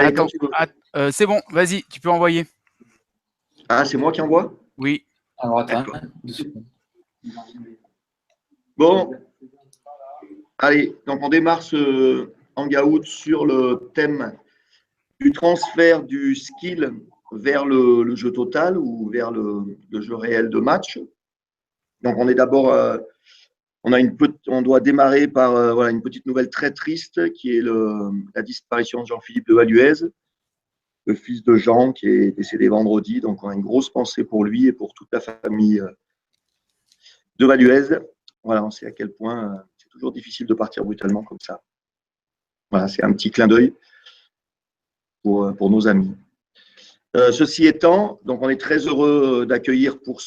Allez, quand Attends, tu veux. c'est bon, vas-y, tu peux envoyer. Ah, c'est moi qui envoie? Oui. Alors, attends. D'accord. Bon, allez, donc on démarre ce hangout sur le thème du transfert du skill vers le jeu total ou vers le jeu réel de match. Donc on est d'abord, on doit démarrer par voilà, une petite nouvelle très triste qui est la disparition de Jean-Philippe de Valuez, le fils de Jean qui est décédé vendredi. Donc on a une grosse pensée pour lui et pour toute la famille de Valuez. Voilà, on sait à quel point c'est toujours difficile de partir brutalement comme ça. Voilà, c'est un petit clin d'œil pour nos amis. Ceci étant, donc on est très heureux d'accueillir pour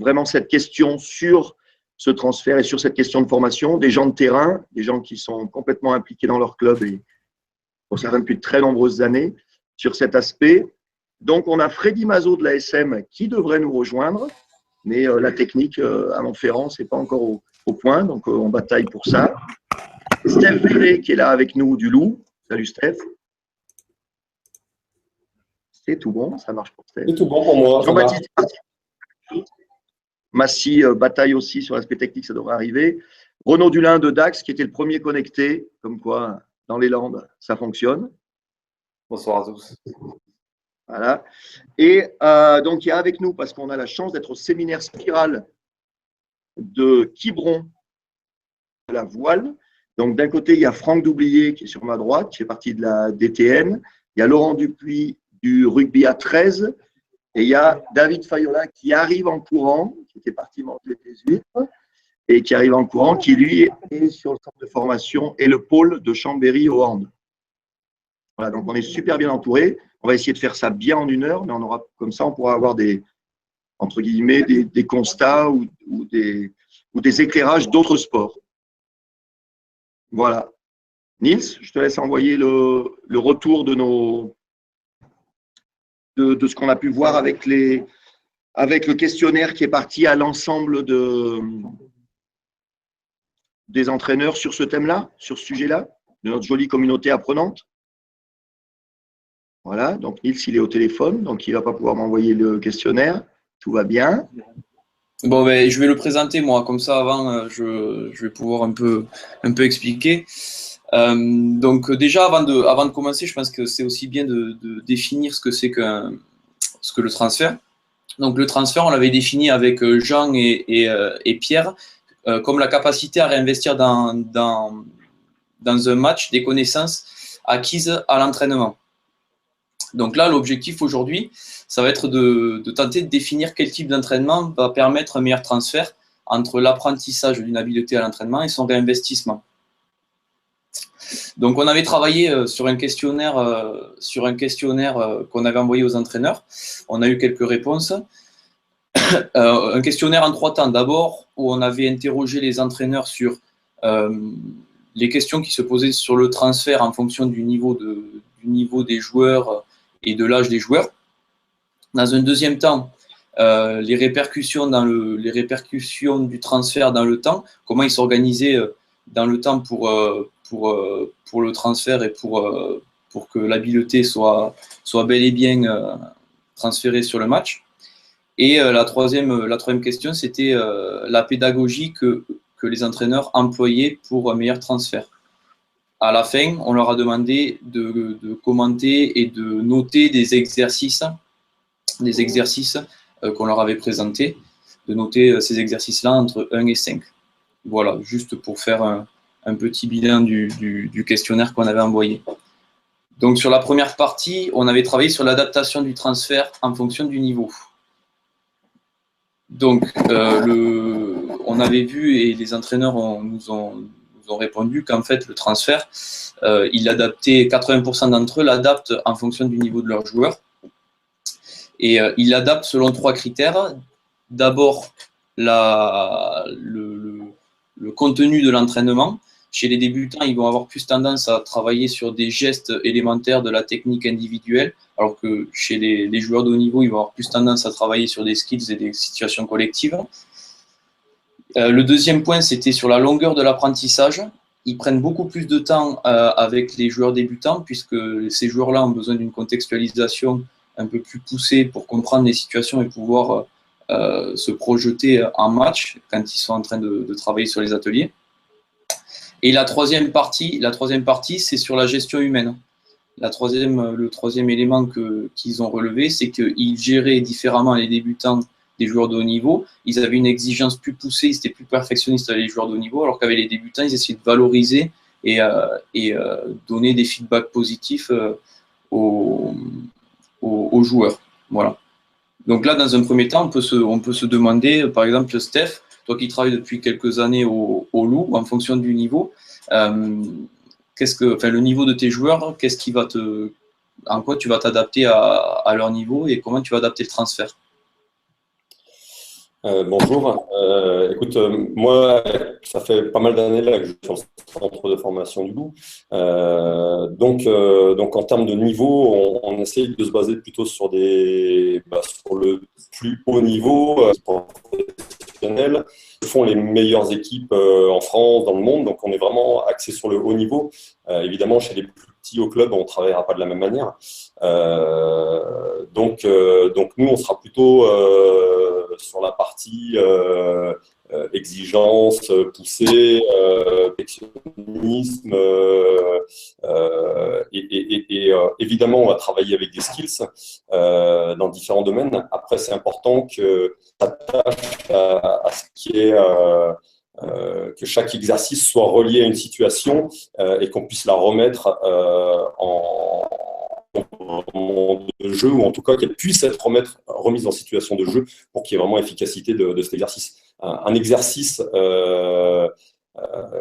vraiment cette question sur ce transfert et sur cette question de formation, des gens de terrain, des gens qui sont complètement impliqués dans leur club et pour certains depuis de très nombreuses années sur cet aspect. Donc on a Freddy Mazot de la SM qui devrait nous rejoindre, mais la technique à Montferrand, c'est pas encore au point, donc on bataille pour ça. Steph Ferré qui est là avec nous du Loup. Salut Steph. C'est tout bon, ça marche pour Steph. C'est tout bon pour moi. Jean-Baptiste Massy bataille aussi sur l'aspect technique, ça devrait arriver. Renaud Dulin de Dax, qui était le premier connecté, comme quoi dans les Landes, ça fonctionne. Bonsoir à tous. Voilà. Et donc, il y a avec nous, parce qu'on a la chance d'être au séminaire Spirale de Quiberon à la voile. Donc, d'un côté, il y a Franck Doublier, qui est sur ma droite, qui fait partie de la DTN. Il y a Laurent Dupuis du rugby à 13. Et il y a David Fayola qui arrive en courant, qui était parti manger des huîtres, et qui arrive en courant, qui lui est sur le centre de formation et le pôle de Chambéry au hand. Voilà, donc on est super bien entouré. On va essayer de faire ça bien en 1 heure, mais on aura, comme ça, on pourra avoir des, entre guillemets, des constats ou des éclairages d'autres sports. Voilà. Nils, je te laisse envoyer le retour de ce qu'on a pu voir avec le questionnaire qui est parti à l'ensemble des entraîneurs sur ce thème-là, sur ce sujet-là, de notre jolie communauté apprenante. Voilà, donc Nils, il est au téléphone, donc il ne va pas pouvoir m'envoyer le questionnaire. Tout va bien. Bon, ben, je vais le présenter, moi, comme ça, avant, je vais pouvoir un peu expliquer. Donc, déjà, avant de commencer, je pense que c'est aussi bien de définir ce que c'est que le transfert. Donc, le transfert, on l'avait défini avec Jean et Pierre comme la capacité à réinvestir dans un match des connaissances acquises à l'entraînement. Donc là, l'objectif aujourd'hui, ça va être de tenter de définir quel type d'entraînement va permettre un meilleur transfert entre l'apprentissage d'une habileté à l'entraînement et son réinvestissement. Donc, on avait travaillé sur un questionnaire qu'on avait envoyé aux entraîneurs. On a eu quelques réponses. Un questionnaire en 3 temps. D'abord, où on avait interrogé les entraîneurs sur les questions qui se posaient sur le transfert en fonction du niveau des joueurs et de l'âge des joueurs. Dans un deuxième temps, les répercussions du transfert dans le temps, comment ils s'organisaient dans le temps pour le transfert et pour que l'habileté soit bel et bien transférée sur le match. Et la troisième question, c'était la pédagogie que les entraîneurs employaient pour un meilleur transfert. À la fin, on leur a demandé de commenter et de noter des exercices qu'on leur avait présentés, de noter ces exercices-là entre 1 et 5. Voilà, juste pour faire un petit bilan du questionnaire qu'on avait envoyé. Donc, sur la première partie, on avait travaillé sur l'adaptation du transfert en fonction du niveau. Donc, on avait vu et les entraîneurs nous ont répondu qu'en fait, le transfert, 80% d'entre eux l'adaptent en fonction du niveau de leurs joueurs. Et ils l'adaptent selon 3 critères. D'abord, le contenu de l'entraînement. Chez les débutants, ils vont avoir plus tendance à travailler sur des gestes élémentaires de la technique individuelle, alors que chez les joueurs de haut niveau, ils vont avoir plus tendance à travailler sur des skills et des situations collectives. Le deuxième point, c'était sur la longueur de l'apprentissage. ils prennent beaucoup plus de temps avec les joueurs débutants, puisque ces joueurs-là ont besoin d'une contextualisation un peu plus poussée pour comprendre les situations et pouvoir se projeter en match quand ils sont en train de travailler sur les ateliers. Et la troisième partie, c'est sur la gestion humaine. Le troisième élément qu'ils ont relevé, c'est qu'ils géraient différemment les débutants des joueurs de haut niveau. Ils avaient une exigence plus poussée, ils étaient plus perfectionnistes avec les joueurs de haut niveau, alors qu'avec les débutants, ils essayaient de valoriser et donner des feedbacks positifs aux joueurs. Voilà. Donc là, dans un premier temps, on peut se demander, par exemple, Steph, toi qui travailles depuis quelques années au Loup, en fonction du niveau, le niveau de tes joueurs, en quoi tu vas t'adapter à leur niveau et comment tu vas adapter le transfert? Bonjour. Écoute, moi, ça fait pas mal d'années là que je suis sur le centre de formation du Loup. Donc, en termes de niveau, on essaye de se baser plutôt sur sur le plus haut niveau professionnel. Ce font les meilleures équipes en France, dans le monde. Donc, on est vraiment axé sur le haut niveau. Évidemment, chez les plus petits au club, on ne travaillera pas de la même manière. Donc nous, on sera plutôt sur la partie exigence poussée, perfectionnisme, évidemment, on va travailler avec des skills dans différents domaines. Après, c'est important que s'attache à ce qui est que chaque exercice soit relié à une situation et qu'on puisse la remettre en de jeu, ou en tout cas qu'elle puisse être remise en situation de jeu pour qu'il y ait vraiment efficacité de cet exercice. Un exercice,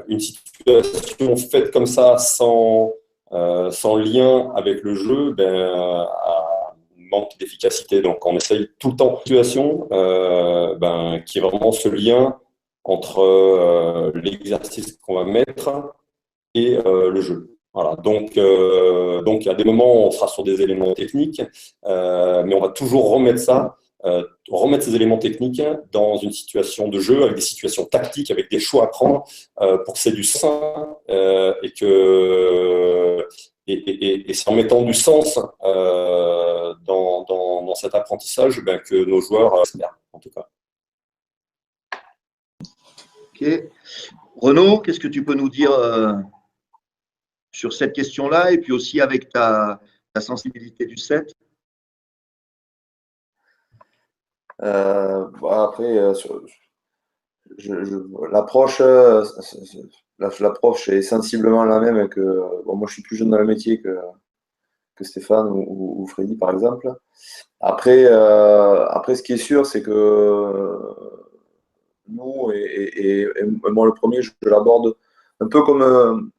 une situation faite comme ça sans lien avec le jeu, manque d'efficacité. Donc on essaye tout le temps une situation qui est vraiment ce lien entre l'exercice qu'on va mettre et le jeu. Voilà, donc il y a des moments où on sera sur des éléments techniques, mais on va toujours remettre ces éléments techniques dans une situation de jeu, avec des situations tactiques, avec des choix à prendre pour que c'est du sens et c'est en mettant du sens dans cet apprentissage que nos joueurs s'émergent, en tout cas. Ok. Renaud, qu'est-ce que tu peux nous dire sur cette question-là et puis aussi avec ta sensibilité du set? Après, l'approche est sensiblement la même que… Bon, moi, je suis plus jeune dans le métier que Stéphane ou Freddy, par exemple. Après, ce qui est sûr, c'est que nous, et moi le premier, je l'aborde un peu comme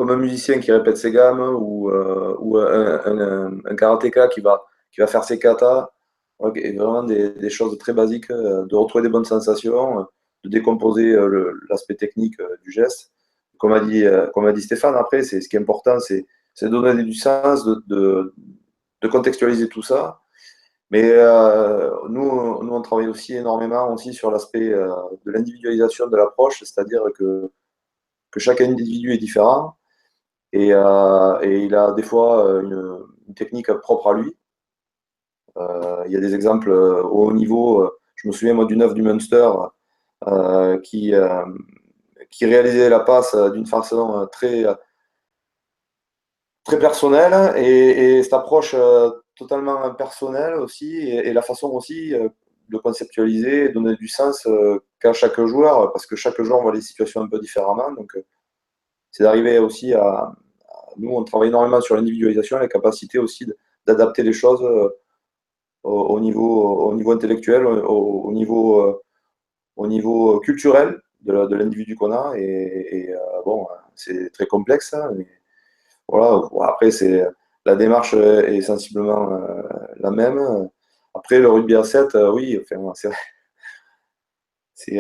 un musicien qui répète ses gammes ou un karatéka qui va faire ses katas. Et vraiment des choses très basiques, de retrouver des bonnes sensations, de décomposer l'aspect technique du geste. Comme a dit Stéphane, après, ce qui est important, c'est de donner du sens, de contextualiser tout ça. Mais nous, on travaille aussi énormément aussi sur l'aspect de l'individualisation de l'approche, c'est-à-dire que chaque individu est différent et il a des fois une technique propre à lui. Il y a des exemples au haut niveau. Je me souviens moi du 9 du Munster qui réalisait la passe d'une façon très personnelle et cette approche totalement personnelle aussi et la façon aussi de conceptualiser et donner du sens qu'à chaque joueur parce que chaque joueur voit les situations un peu différemment. Donc c'est d'arriver aussi à… Nous, on travaille énormément sur l'individualisation et la capacité aussi d'adapter les choses au niveau intellectuel, au niveau culturel de l'individu qu'on a. Bon, c'est très complexe, hein, mais voilà. Après, la démarche est sensiblement la même. Après, le rugby à 7, oui, enfin, c'est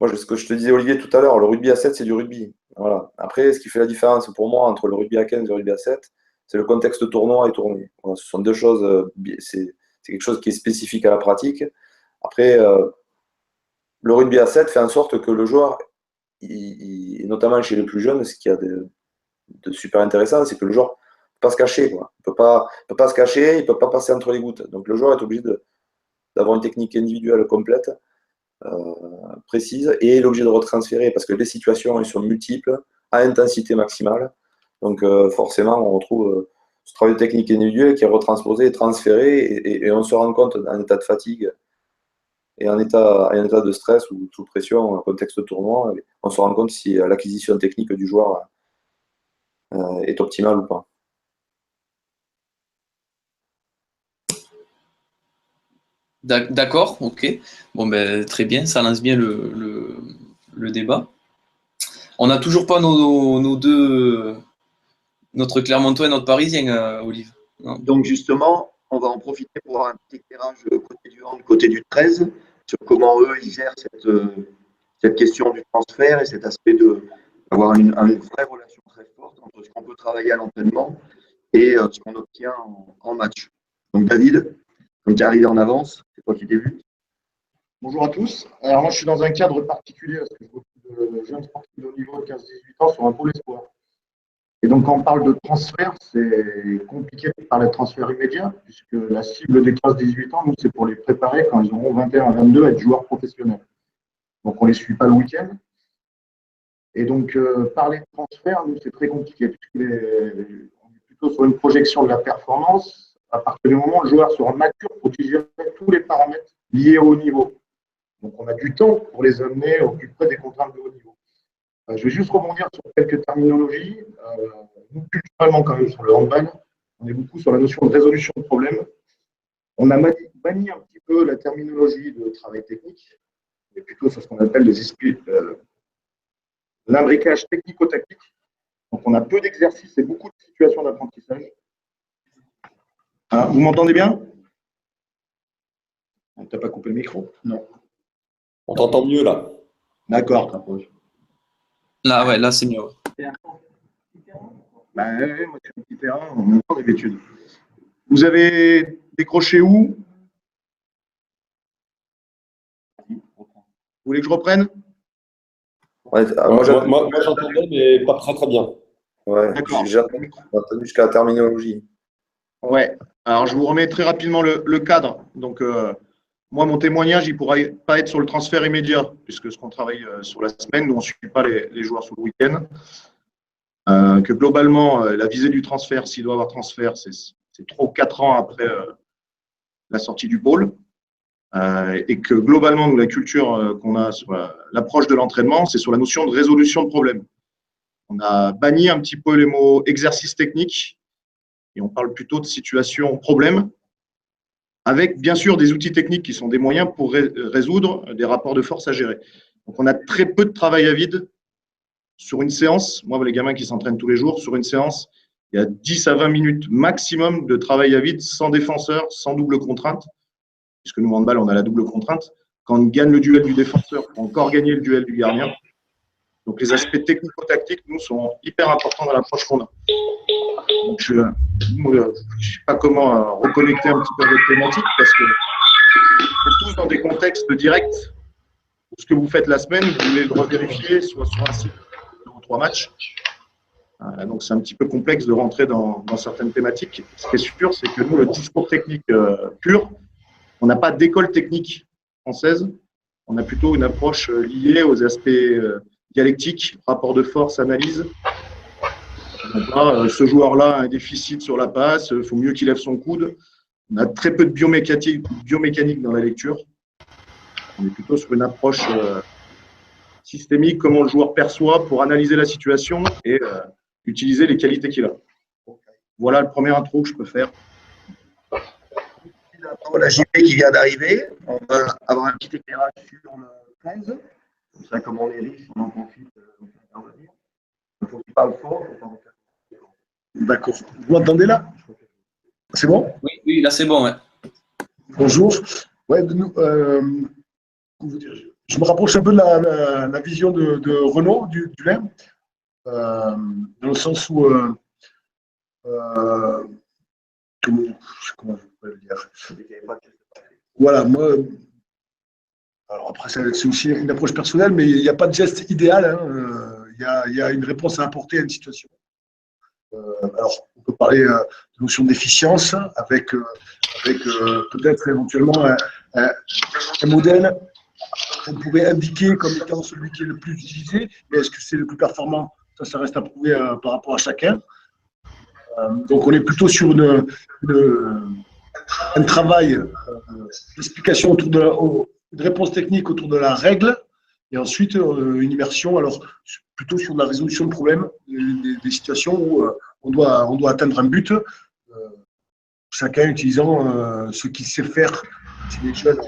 moi, ce que je te disais, Olivier, tout à l'heure, le rugby à 7, c'est du rugby. Voilà. Après, ce qui fait la différence pour moi entre le rugby à 15 et le rugby à 7, c'est le contexte tournoi et tournée. Voilà, ce sont deux choses, c'est quelque chose qui est spécifique à la pratique. Après, le rugby à 7 fait en sorte que le joueur et notamment chez les plus jeunes, ce qu'il y a de super intéressant, c'est que le joueur ne peut pas se cacher, quoi. Il peut pas se cacher, il ne peut pas passer entre les gouttes. Donc le joueur est obligé d'avoir une technique individuelle complète, précise, et il est obligé de retransférer parce que les situations elles sont multiples, à intensité maximale. Donc forcément, on retrouve ce travail de technique individuelle qui est retransposé et transféré, et on se rend compte en état de fatigue et en état de stress ou sous pression, en contexte de tournoi, on se rend compte si l'acquisition technique du joueur est optimale ou pas. D'accord, ok. Bon, ben, très bien, ça lance bien le débat. On n'a toujours pas nos deux, notre Clermontois et notre Parisien, Olive. Non. Donc justement, on va en profiter pour avoir un petit éclairage côté du hand, côté du 13, sur comment eux, ils gèrent cette question du transfert et cet aspect d'avoir une vraie relation très forte entre ce qu'on peut travailler à l'entraînement et ce qu'on obtient en match. Donc David, comme tu es arrivé en avance, c'est toi qui débutes. Bonjour à tous. Alors moi, je suis dans un cadre particulier parce que je m'occupe de jeunes sportifs de haut niveau de 15-18 ans sur un pôle espoir. Et donc, quand on parle de transfert, c'est compliqué de parler de transfert immédiat puisque la cible des 15-18 ans, nous, c'est pour les préparer quand ils auront 21 à 22 à être joueurs professionnels. Donc, on ne les suit pas le week-end. Et donc, parler de transfert, nous, c'est très compliqué puisqu'on est plutôt sur une projection de la performance à partir du moment où le joueur sera mature pour digérer tous les paramètres liés au haut niveau. Donc, on a du temps pour les amener au plus près des contraintes de haut niveau. Je vais juste rebondir sur quelques terminologies. Nous, culturellement, quand même, sur le handball, on est beaucoup sur la notion de résolution de problèmes. On a banni un petit peu la terminologie de travail technique, mais plutôt sur ce qu'on appelle l'imbriquage technico-tactique. Donc, on a peu d'exercices et beaucoup de situations d'apprentissage. Vous m'entendez bien? Tu n'as pas coupé le micro? Non. On t'entend mieux là. D'accord. Là, ouais, là, c'est mieux. Ben, oui, moi, je suis un petit terrain, on entend d'habitude. Vous avez décroché où? Vous voulez que je reprenne? Ouais, Moi, j'entendais, mais pas très très bien. Ouais, D'accord. j'ai entendu jusqu'à la terminologie. Ouais. Alors, je vous remets très rapidement le cadre. Donc, moi, mon témoignage, il ne pourra pas être sur le transfert immédiat, puisque ce qu'on travaille sur la semaine, nous, on ne suit pas les joueurs sur le week-end. Que globalement, la visée du transfert, s'il doit y avoir transfert, c'est 3 ou 4 ans après la sortie du pôle. Et que globalement, nous, la culture qu'on a sur l'approche de l'entraînement, c'est sur la notion de résolution de problèmes. On a banni un petit peu les mots exercice technique et on parle plutôt de situation problème, avec bien sûr des outils techniques qui sont des moyens pour résoudre des rapports de force à gérer. Donc on a très peu de travail à vide sur une séance. Moi, les gamins qui s'entraînent tous les jours, sur une séance, il y a 10 à 20 minutes maximum de travail à vide, sans défenseur, sans double contrainte, puisque nous, en handball, on a la double contrainte. Quand on gagne le duel du défenseur, on peut encore gagner le duel du gardien. Donc les aspects technico-tactiques, nous, sont hyper importants dans l'approche qu'on a. Donc, je ne sais pas comment reconnecter un petit peu avec thématique parce que c'est tous dans des contextes directs. Ce que vous faites la semaine, vous voulez le revérifier, soit sur un site ou 3 matchs. Donc, c'est un petit peu complexe de rentrer dans certaines thématiques. Ce qui est sûr, c'est que nous, le discours technique pur, on n'a pas d'école technique française. On a plutôt une approche liée aux aspects dialectiques, rapport de force, analyse. Donc là, ce joueur-là a un déficit sur la passe, il faut mieux qu'il lève son coude. On a très peu de biomécanique dans la lecture. On est plutôt sur une approche systémique, comment le joueur perçoit pour analyser la situation et utiliser les qualités qu'il a. Voilà le premier intro que je peux faire. La JP qui vient d'arriver, on va avoir un petit éclairage sur le 15. Comme ça, comme on est riche, on en profite. Il faut qu'il parle fort. D'accord. Vous m'entendez là? C'est bon? Oui, là, c'est bon. Ouais. Bonjour. Ouais, je me rapproche un peu de la vision de Renaud du LEM, dans le sens où, comment je peux le dire? Voilà, moi, Alors après, c'est aussi une approche personnelle, mais il n'y a pas de geste idéal. Hein. Il y a une réponse à apporter à une situation. Alors, on peut parler de notion d'efficience avec peut-être éventuellement un modèle qu'on pourrait indiquer comme étant celui qui est le plus utilisé, mais est-ce que c'est le plus performant? Ça reste à prouver par rapport à chacun. Donc, on est plutôt sur un travail d'explication autour de réponse technique autour de la règle, et ensuite une immersion, alors plutôt sur la résolution de problèmes, des situations où on doit atteindre un but, chacun utilisant ce qu'il sait faire, si les jeunes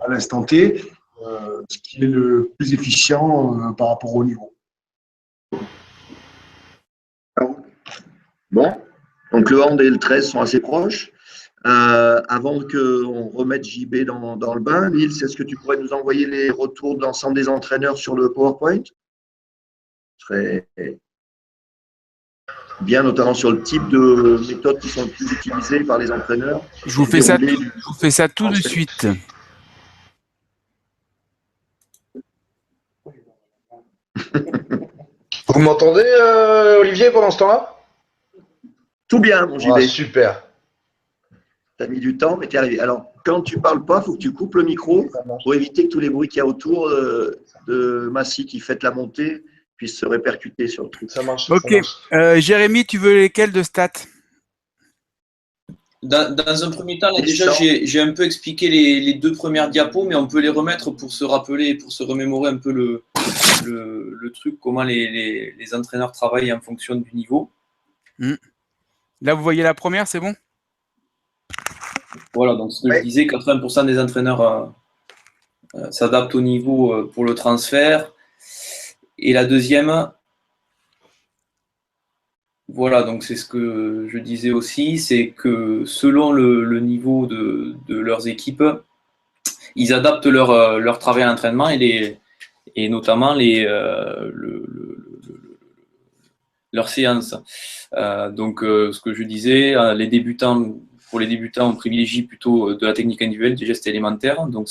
à l'instant T, ce qui est le plus efficient par rapport au niveau. Bon, donc le hand et le 13 sont assez proches. Avant qu'on remette JB dans le bain, Nils, est-ce que tu pourrais nous envoyer les retours de l'ensemble des entraîneurs sur le PowerPoint? Ce serait bien, notamment sur le type de méthodes qui sont le plus utilisées par les entraîneurs. Je vous fais ça tout de suite. Vous m'entendez, Olivier, pendant ce temps-là? Tout bien, mon JB. Ah, super. Tu as mis du temps, mais tu es arrivé. Alors, quand tu ne parles pas, il faut que tu coupes le micro pour éviter que tous les bruits qu'il y a autour de Massy qui fête la montée puissent se répercuter sur le truc. Ça marche. Ok. Ça marche. Jérémy, tu veux lesquels de stats? Dans un premier temps, là, déjà, j'ai un peu expliqué les deux premières diapos, mais on peut les remettre pour se rappeler, pour se remémorer un peu le truc, comment les entraîneurs travaillent en fonction du niveau. Là, vous voyez la première, c'est bon? Voilà, donc ce que je disais, 80% des entraîneurs s'adaptent au niveau pour le transfert. Et la deuxième, voilà, donc c'est ce que je disais aussi, c'est que selon le niveau de leurs équipes, ils adaptent leur travail à l'entraînement et notamment leurs séances. Donc, ce que je disais, pour les débutants, on privilégie plutôt de la technique individuelle, des gestes élémentaires. Donc,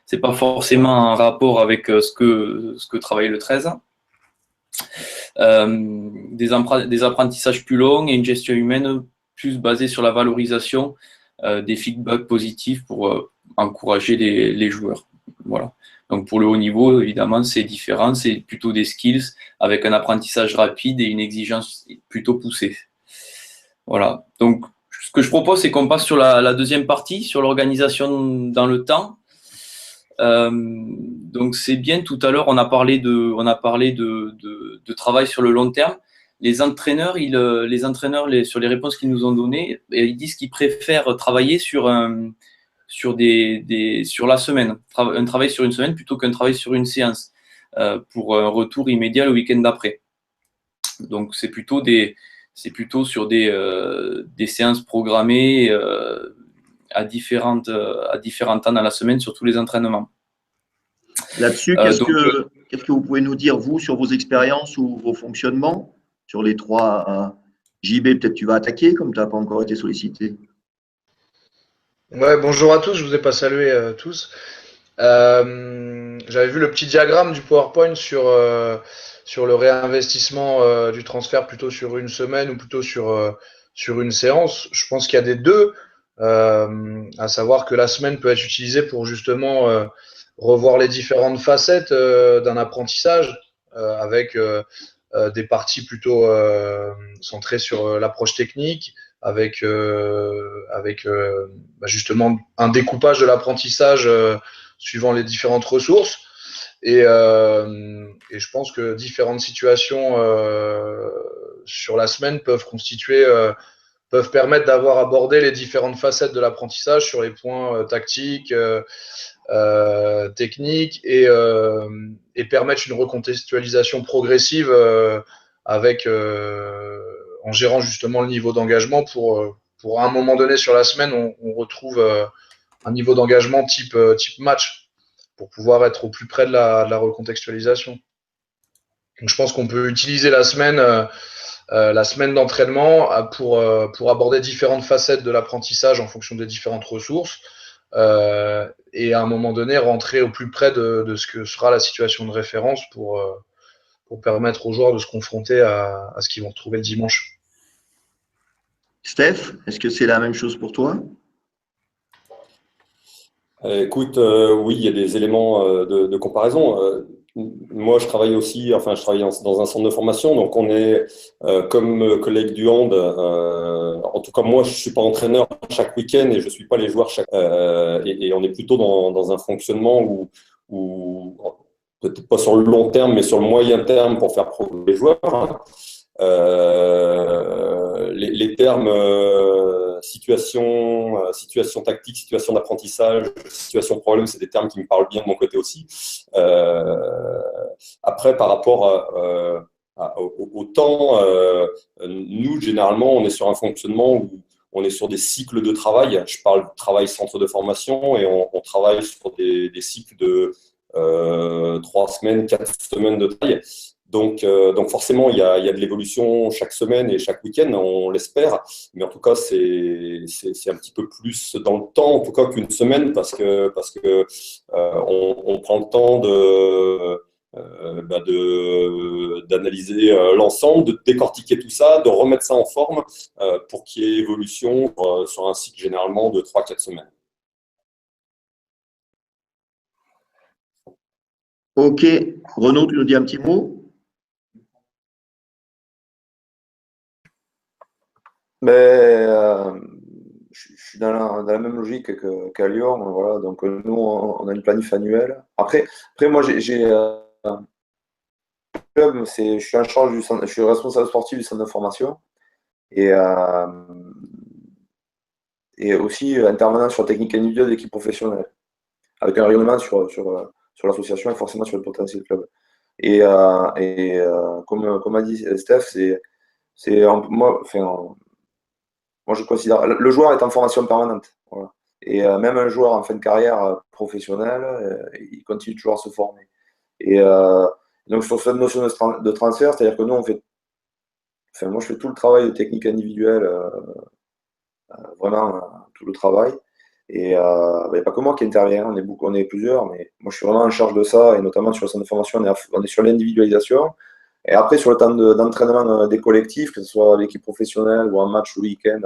c'est pas forcément en rapport avec ce que travaille le 13. Des apprentissages plus longs et une gestion humaine plus basée sur la valorisation des feedbacks positifs pour encourager les joueurs. Voilà. Donc pour le haut niveau, évidemment, c'est différent, c'est plutôt des skills avec un apprentissage rapide et une exigence plutôt poussée. Voilà. Donc ce que je propose, c'est qu'on passe sur la deuxième partie, sur l'organisation dans le temps. Donc c'est bien, tout à l'heure on a parlé de travail sur le long terme. Les entraîneurs, sur les réponses qu'ils nous ont données, ils disent qu'ils préfèrent travailler sur la semaine, un travail sur une semaine plutôt qu'un travail sur une séance, pour un retour immédiat le week-end d'après. Donc c'est plutôt sur des séances programmées à différents temps dans la semaine sur tous les entraînements. Là-dessus, qu'est-ce que vous pouvez nous dire, vous, sur vos expériences ou vos fonctionnements sur les trois JB? Peut-être tu vas attaquer, comme tu n'as pas encore été sollicité. Ouais, bonjour à tous, je vous ai pas salué tous. J'avais vu le petit diagramme du PowerPoint sur le réinvestissement du transfert plutôt sur une semaine ou plutôt sur une séance. Je pense qu'il y a des deux, à savoir que la semaine peut être utilisée pour justement revoir les différentes facettes d'un apprentissage avec des parties plutôt centrées sur l'approche technique, avec justement un découpage de l'apprentissage suivant les différentes ressources. Et je pense que différentes situations sur la semaine peuvent permettre d'avoir abordé les différentes facettes de l'apprentissage sur les points tactiques, techniques et permettre une recontextualisation progressive en gérant justement le niveau d'engagement pour à un moment donné sur la semaine, on retrouve un niveau d'engagement type match pour pouvoir être au plus près de la recontextualisation. Donc, je pense qu'on peut utiliser la semaine d'entraînement pour aborder différentes facettes de l'apprentissage en fonction des différentes ressources, et à un moment donné rentrer au plus près de ce que sera la situation de référence pour permettre aux joueurs de se confronter à ce qu'ils vont retrouver le dimanche. Steph, est-ce que c'est la même chose pour toi? Écoute, oui, il y a des éléments de comparaison. Moi, je travaille aussi, enfin, je travaille dans un centre de formation, donc on est comme collègue du hand. En tout cas, moi, je suis pas entraîneur chaque week-end et je suis pas les joueurs et on est plutôt dans un fonctionnement où peut-être pas sur le long terme, mais sur le moyen terme pour faire progresser les joueurs. Les termes situation tactique, situation d'apprentissage, situation problème, c'est des termes qui me parlent bien de mon côté aussi. Après, par rapport au temps, nous, généralement, on est sur un fonctionnement où on est sur des cycles de travail. Je parle de travail centre de formation et on travaille sur des cycles de 3 semaines, 4 semaines de travail. Donc forcément, il y a de l'évolution chaque semaine et chaque week-end, on l'espère. Mais en tout cas, c'est un petit peu plus dans le temps, en tout cas qu'une semaine, parce que on prend le temps d'analyser l'ensemble, de décortiquer tout ça, de remettre ça en forme pour qu'il y ait évolution sur un cycle généralement de 3-4 semaines. Ok. Renaud, tu nous dis un petit mot? Mais je suis dans la même logique qu'à Lyon. Voilà. Donc, nous, on a une planif annuelle. Après moi, j'ai un club, je suis en charge du centre, je suis responsable sportif du centre de formation et aussi intervenant sur la technique individuelle d'équipe professionnelle, avec un rayonnement sur l'association et forcément sur le potentiel club. Et comme a dit Steph, moi, je considère le joueur est en formation permanente. Voilà. Et même un joueur en fin de carrière professionnelle, il continue toujours à se former. Et donc, sur cette notion de transfert, c'est-à-dire que nous, moi, je fais tout le travail de technique individuelle, vraiment tout le travail. Et il n'y a pas que moi qui intervient, on est plusieurs, mais moi, je suis vraiment en charge de ça, et notamment sur le centre de formation, on est sur l'individualisation. Et après, sur le temps d'entraînement des collectifs, que ce soit l'équipe professionnelle ou un match le week-end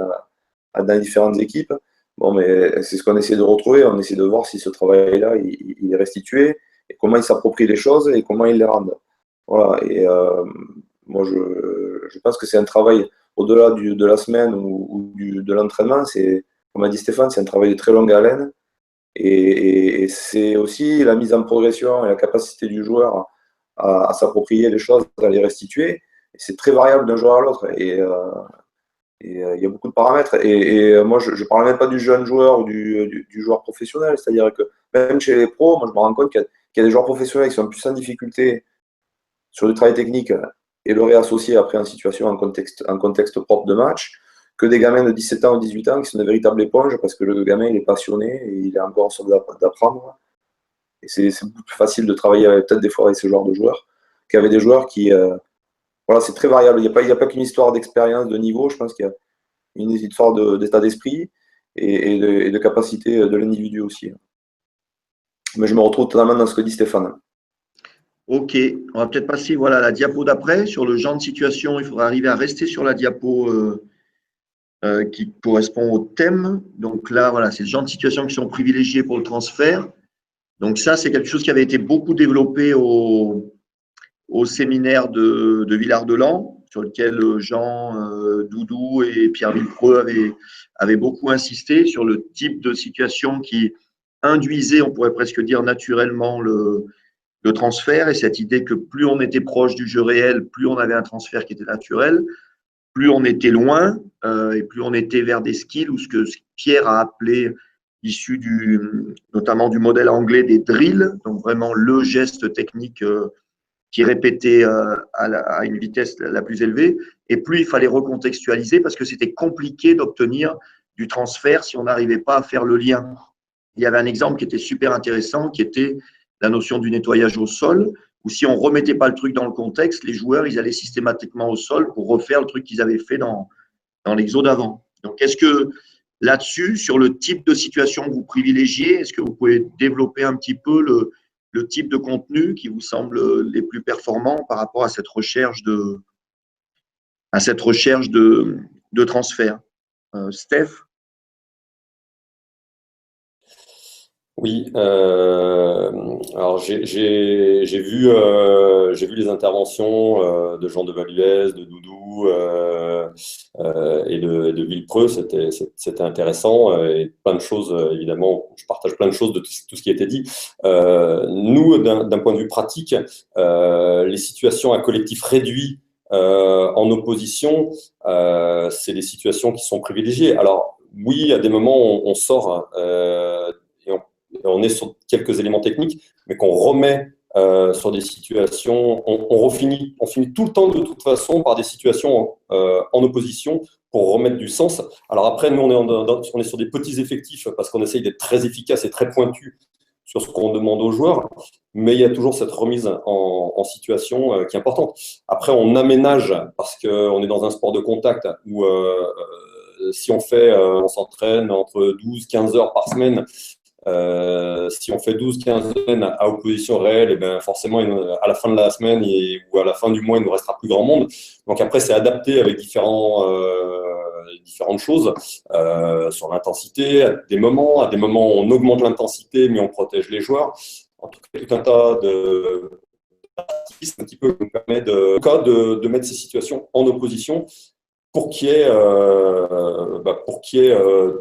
dans les différentes équipes, bon, mais c'est ce qu'on essaie de retrouver. On essaie de voir si ce travail-là, il est restitué, et comment il s'approprie les choses et comment il les rend. Voilà. Et moi, je pense que c'est un travail au-delà de la semaine ou de l'entraînement. Comme a dit Stéphane, c'est un travail de très longue haleine. Et c'est aussi la mise en progression et la capacité du joueur à s'approprier les choses, à les restituer. Et c'est très variable d'un joueur à l'autre. Et il y a beaucoup de paramètres. Et moi, je ne parle même pas du jeune joueur ou du joueur professionnel. C'est-à-dire que même chez les pros, moi, je me rends compte qu'il y a des joueurs professionnels qui sont plus en difficulté sur du travail technique et le réassocier après en contexte propre de match, que des gamins de 17 ans ou 18 ans qui sont de véritables éponges parce que le gamin, il est passionné et il est encore en sorte d'apprendre. Et c'est beaucoup plus facile de travailler peut-être des fois avec ce genre de joueurs qu'avec des joueurs qui… voilà, c'est très variable. Il n'y a pas qu'une histoire d'expérience, de niveau. Je pense qu'il y a une histoire d'état d'esprit et de capacité de l'individu aussi. Mais je me retrouve totalement dans ce que dit Stéphane. Ok, on va peut-être passer à la diapo d'après. Sur le genre de situation, il faudra arriver à rester sur la diapo qui correspond au thème. Donc là, voilà, c'est le genre de situation qui sont privilégiées pour le transfert. Donc ça, c'est quelque chose qui avait été beaucoup développé au séminaire de Villard-de-Lans, sur lequel Jean Doudou et Pierre Villepreux avaient beaucoup insisté sur le type de situation qui induisait, on pourrait presque dire naturellement, le transfert, et cette idée que plus on était proche du jeu réel, plus on avait un transfert qui était naturel, plus on était loin et plus on était vers des skills ou ce que Pierre a appelé, issu notamment du modèle anglais des drills, donc vraiment le geste technique qui est répété à une vitesse la plus élevée, et plus il fallait recontextualiser parce que c'était compliqué d'obtenir du transfert si on n'arrivait pas à faire le lien. Il y avait un exemple qui était super intéressant, qui était la notion du nettoyage au sol, où si on ne remettait pas le truc dans le contexte, les joueurs, ils allaient systématiquement au sol pour refaire le truc qu'ils avaient fait dans l'exo d'avant. Donc, est-ce que là-dessus, sur le type de situation que vous privilégiez. Est-ce que vous pouvez développer un petit peu le type de contenu qui vous semble les plus performants par rapport à cette recherche de transfert? Steph? Oui, alors j'ai vu les interventions de Jean de Valuez, de Doudou et de Villepreux, c'était intéressant et plein de choses, évidemment, je partage plein de choses de tout ce qui a été dit. Nous, d'un point de vue pratique, les situations à collectif réduit en opposition, c'est des situations qui sont privilégiées. Alors oui, à des moments, on sort et on est sur quelques éléments techniques, mais qu'on remet sur des situations, on finit tout le temps de toute façon par des situations en opposition pour remettre du sens. Alors après, nous, on est sur des petits effectifs parce qu'on essaye d'être très efficace et très pointu sur ce qu'on demande aux joueurs, mais il y a toujours cette remise en situation qui est importante. Après, on aménage parce qu'on est dans un sport de contact où si on s'entraîne entre 12-15 heures par semaine. Si on fait 12-15 semaines à opposition réelle, et ben forcément, à la fin de la semaine ou à la fin du mois, il ne nous restera plus grand monde. Donc après, c'est adapté avec différentes choses sur l'intensité. À des moments, on augmente l'intensité, mais on protège les joueurs. En tout cas, tout un tas d'artistes qui peut nous permettre de mettre ces situations en opposition pour qu'il y ait,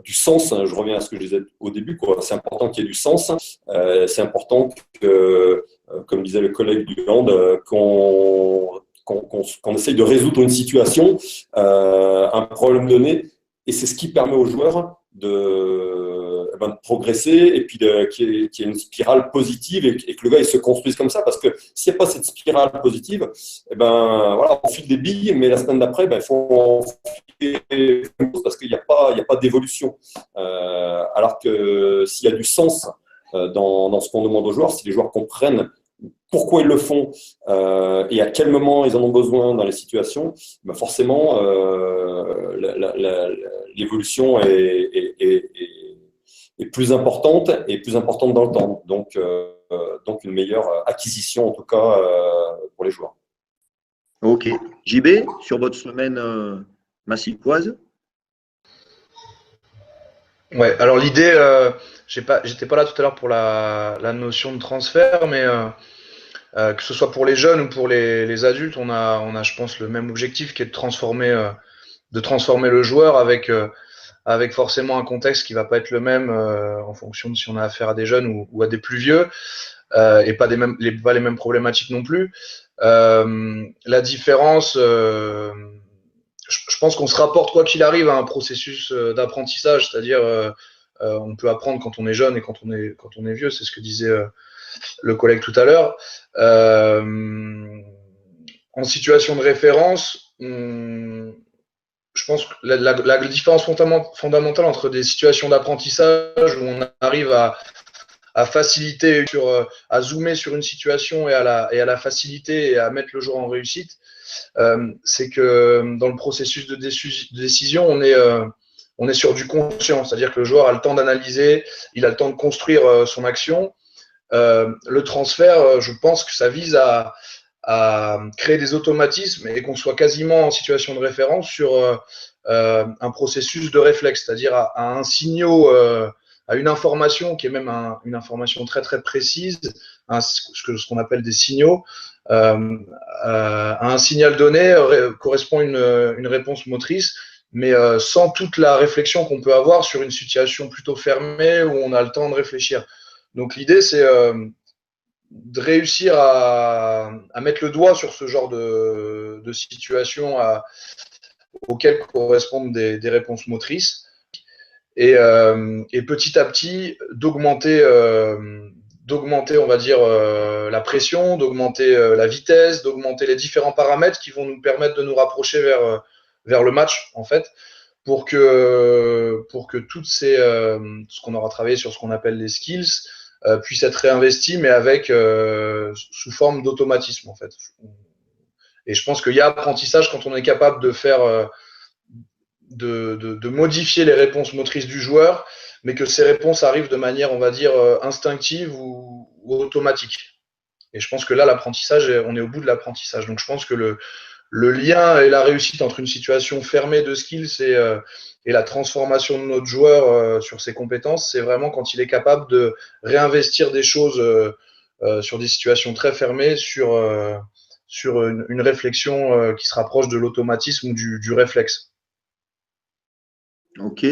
du sens. Je reviens à ce que je disais au début, quoi. C'est important qu'il y ait du sens. C'est important que, comme disait le collègue du hand, qu'on essaye de résoudre une situation, un problème donné. Et c'est ce qui permet aux joueurs de progresser et puis qu'il y ait une spirale positive et que le gars il se construise comme ça. Parce que s'il n'y a pas cette spirale positive, voilà, on file des billes, mais la semaine d'après, il faut en filer parce qu'il n'y a pas d'évolution. Alors que s'il y a du sens dans ce qu'on demande aux joueurs, si les joueurs comprennent pourquoi ils le font et à quel moment ils en ont besoin dans les situations, forcément, l'évolution est plus importante et plus importante dans le temps. Donc une meilleure acquisition, en tout cas, pour les joueurs. Ok. JB, sur votre semaine massicoise? Ouais, alors l'idée, j'étais pas là tout à l'heure pour la notion de transfert, mais que ce soit pour les jeunes ou pour les adultes, on a, je pense, le même objectif qui est de transformer le joueur avec forcément un contexte qui va pas être le même en fonction de si on a affaire à des jeunes ou à des plus vieux, et pas les mêmes problématiques non plus. La différence, je pense qu'on se rapporte quoi qu'il arrive à un processus d'apprentissage, c'est-à-dire on peut apprendre quand on est jeune et quand on est vieux, c'est ce que disait le collègue tout à l'heure. En situation de référence, je pense que la différence fondamentale entre des situations d'apprentissage où on arrive à faciliter, à zoomer sur une situation et à la faciliter et à mettre le joueur en réussite, c'est que dans le processus de décision, on est sur du conscient, c'est-à-dire que le joueur a le temps d'analyser, il a le temps de construire son action. Le transfert, je pense que ça vise à créer des automatismes et qu'on soit quasiment en situation de référence sur un processus de réflexe, c'est-à-dire à un signal, à une information qui est même une information très très précise, ce qu'on appelle des signaux. À un signal donné correspond une réponse motrice, mais sans toute la réflexion qu'on peut avoir sur une situation plutôt fermée où on a le temps de réfléchir. Donc l'idée, c'est de réussir à mettre le doigt sur ce genre de situation auxquelles correspondent des réponses motrices et petit à petit d'augmenter, on va dire, la pression, d'augmenter la vitesse, d'augmenter les différents paramètres qui vont nous permettre de nous rapprocher vers le match, en fait, pour que toutes ce qu'on aura travaillé sur ce qu'on appelle les skills puisse être réinvesti, mais avec sous forme d'automatisme, en fait. Et je pense qu'il y a apprentissage quand on est capable de faire de modifier les réponses motrices du joueur, mais que ces réponses arrivent de manière, on va dire, instinctive ou automatique. Et je pense que là, l'apprentissage, on est au bout de l'apprentissage. Donc je pense que le lien et la réussite entre une situation fermée de skills et la transformation de notre joueur sur ses compétences, c'est vraiment quand il est capable de réinvestir des choses sur des situations très fermées, sur une réflexion qui se rapproche de l'automatisme ou du réflexe. Ok.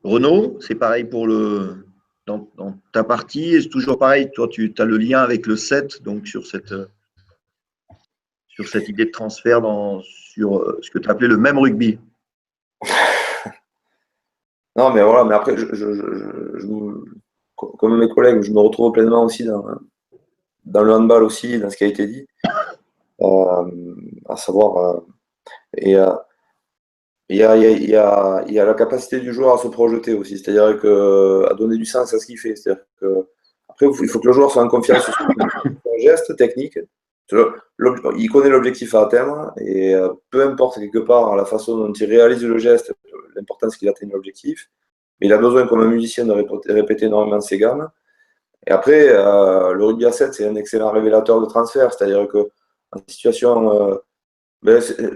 Renaud, c'est pareil pour dans ta partie. Et c'est toujours pareil, toi, tu as le lien avec le set, donc sur cette idée de transfert sur ce que tu appelais le même rugby. Non, mais voilà, mais après, comme mes collègues, je me retrouve pleinement aussi dans le handball aussi, dans ce qui a été dit, à savoir, il y a la capacité du joueur à se projeter aussi, c'est-à-dire à donner du sens à ce qu'il fait. C'est-à-dire que, après, il faut que le joueur soit en confiance sur son geste technique. Il connaît l'objectif à atteindre et peu importe quelque part la façon dont il réalise le geste, l'important c'est qu'il atteigne l'objectif. Mais il a besoin, comme un musicien, de répéter énormément ses gammes. Et après, le rugby à 7, c'est un excellent révélateur de transfert. C'est-à-dire qu'en situation.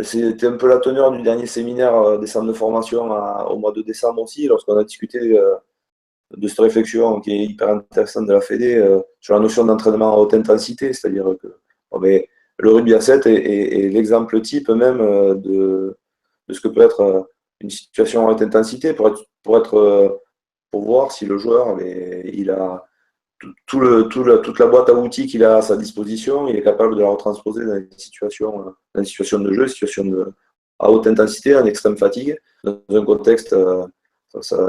C'était un peu la teneur du dernier séminaire des centres de formation au mois de décembre aussi, lorsqu'on a discuté de cette réflexion qui est hyper intéressante de la Fédé sur la notion d'entraînement à haute intensité. C'est-à-dire que le rugby à 7 est l'exemple type même de ce que peut être une situation à haute intensité pour voir si le joueur il a toute la boîte à outils qu'il a à sa disposition, il est capable de la retransposer dans des situations de jeu, à haute intensité, en extrême fatigue, dans un contexte,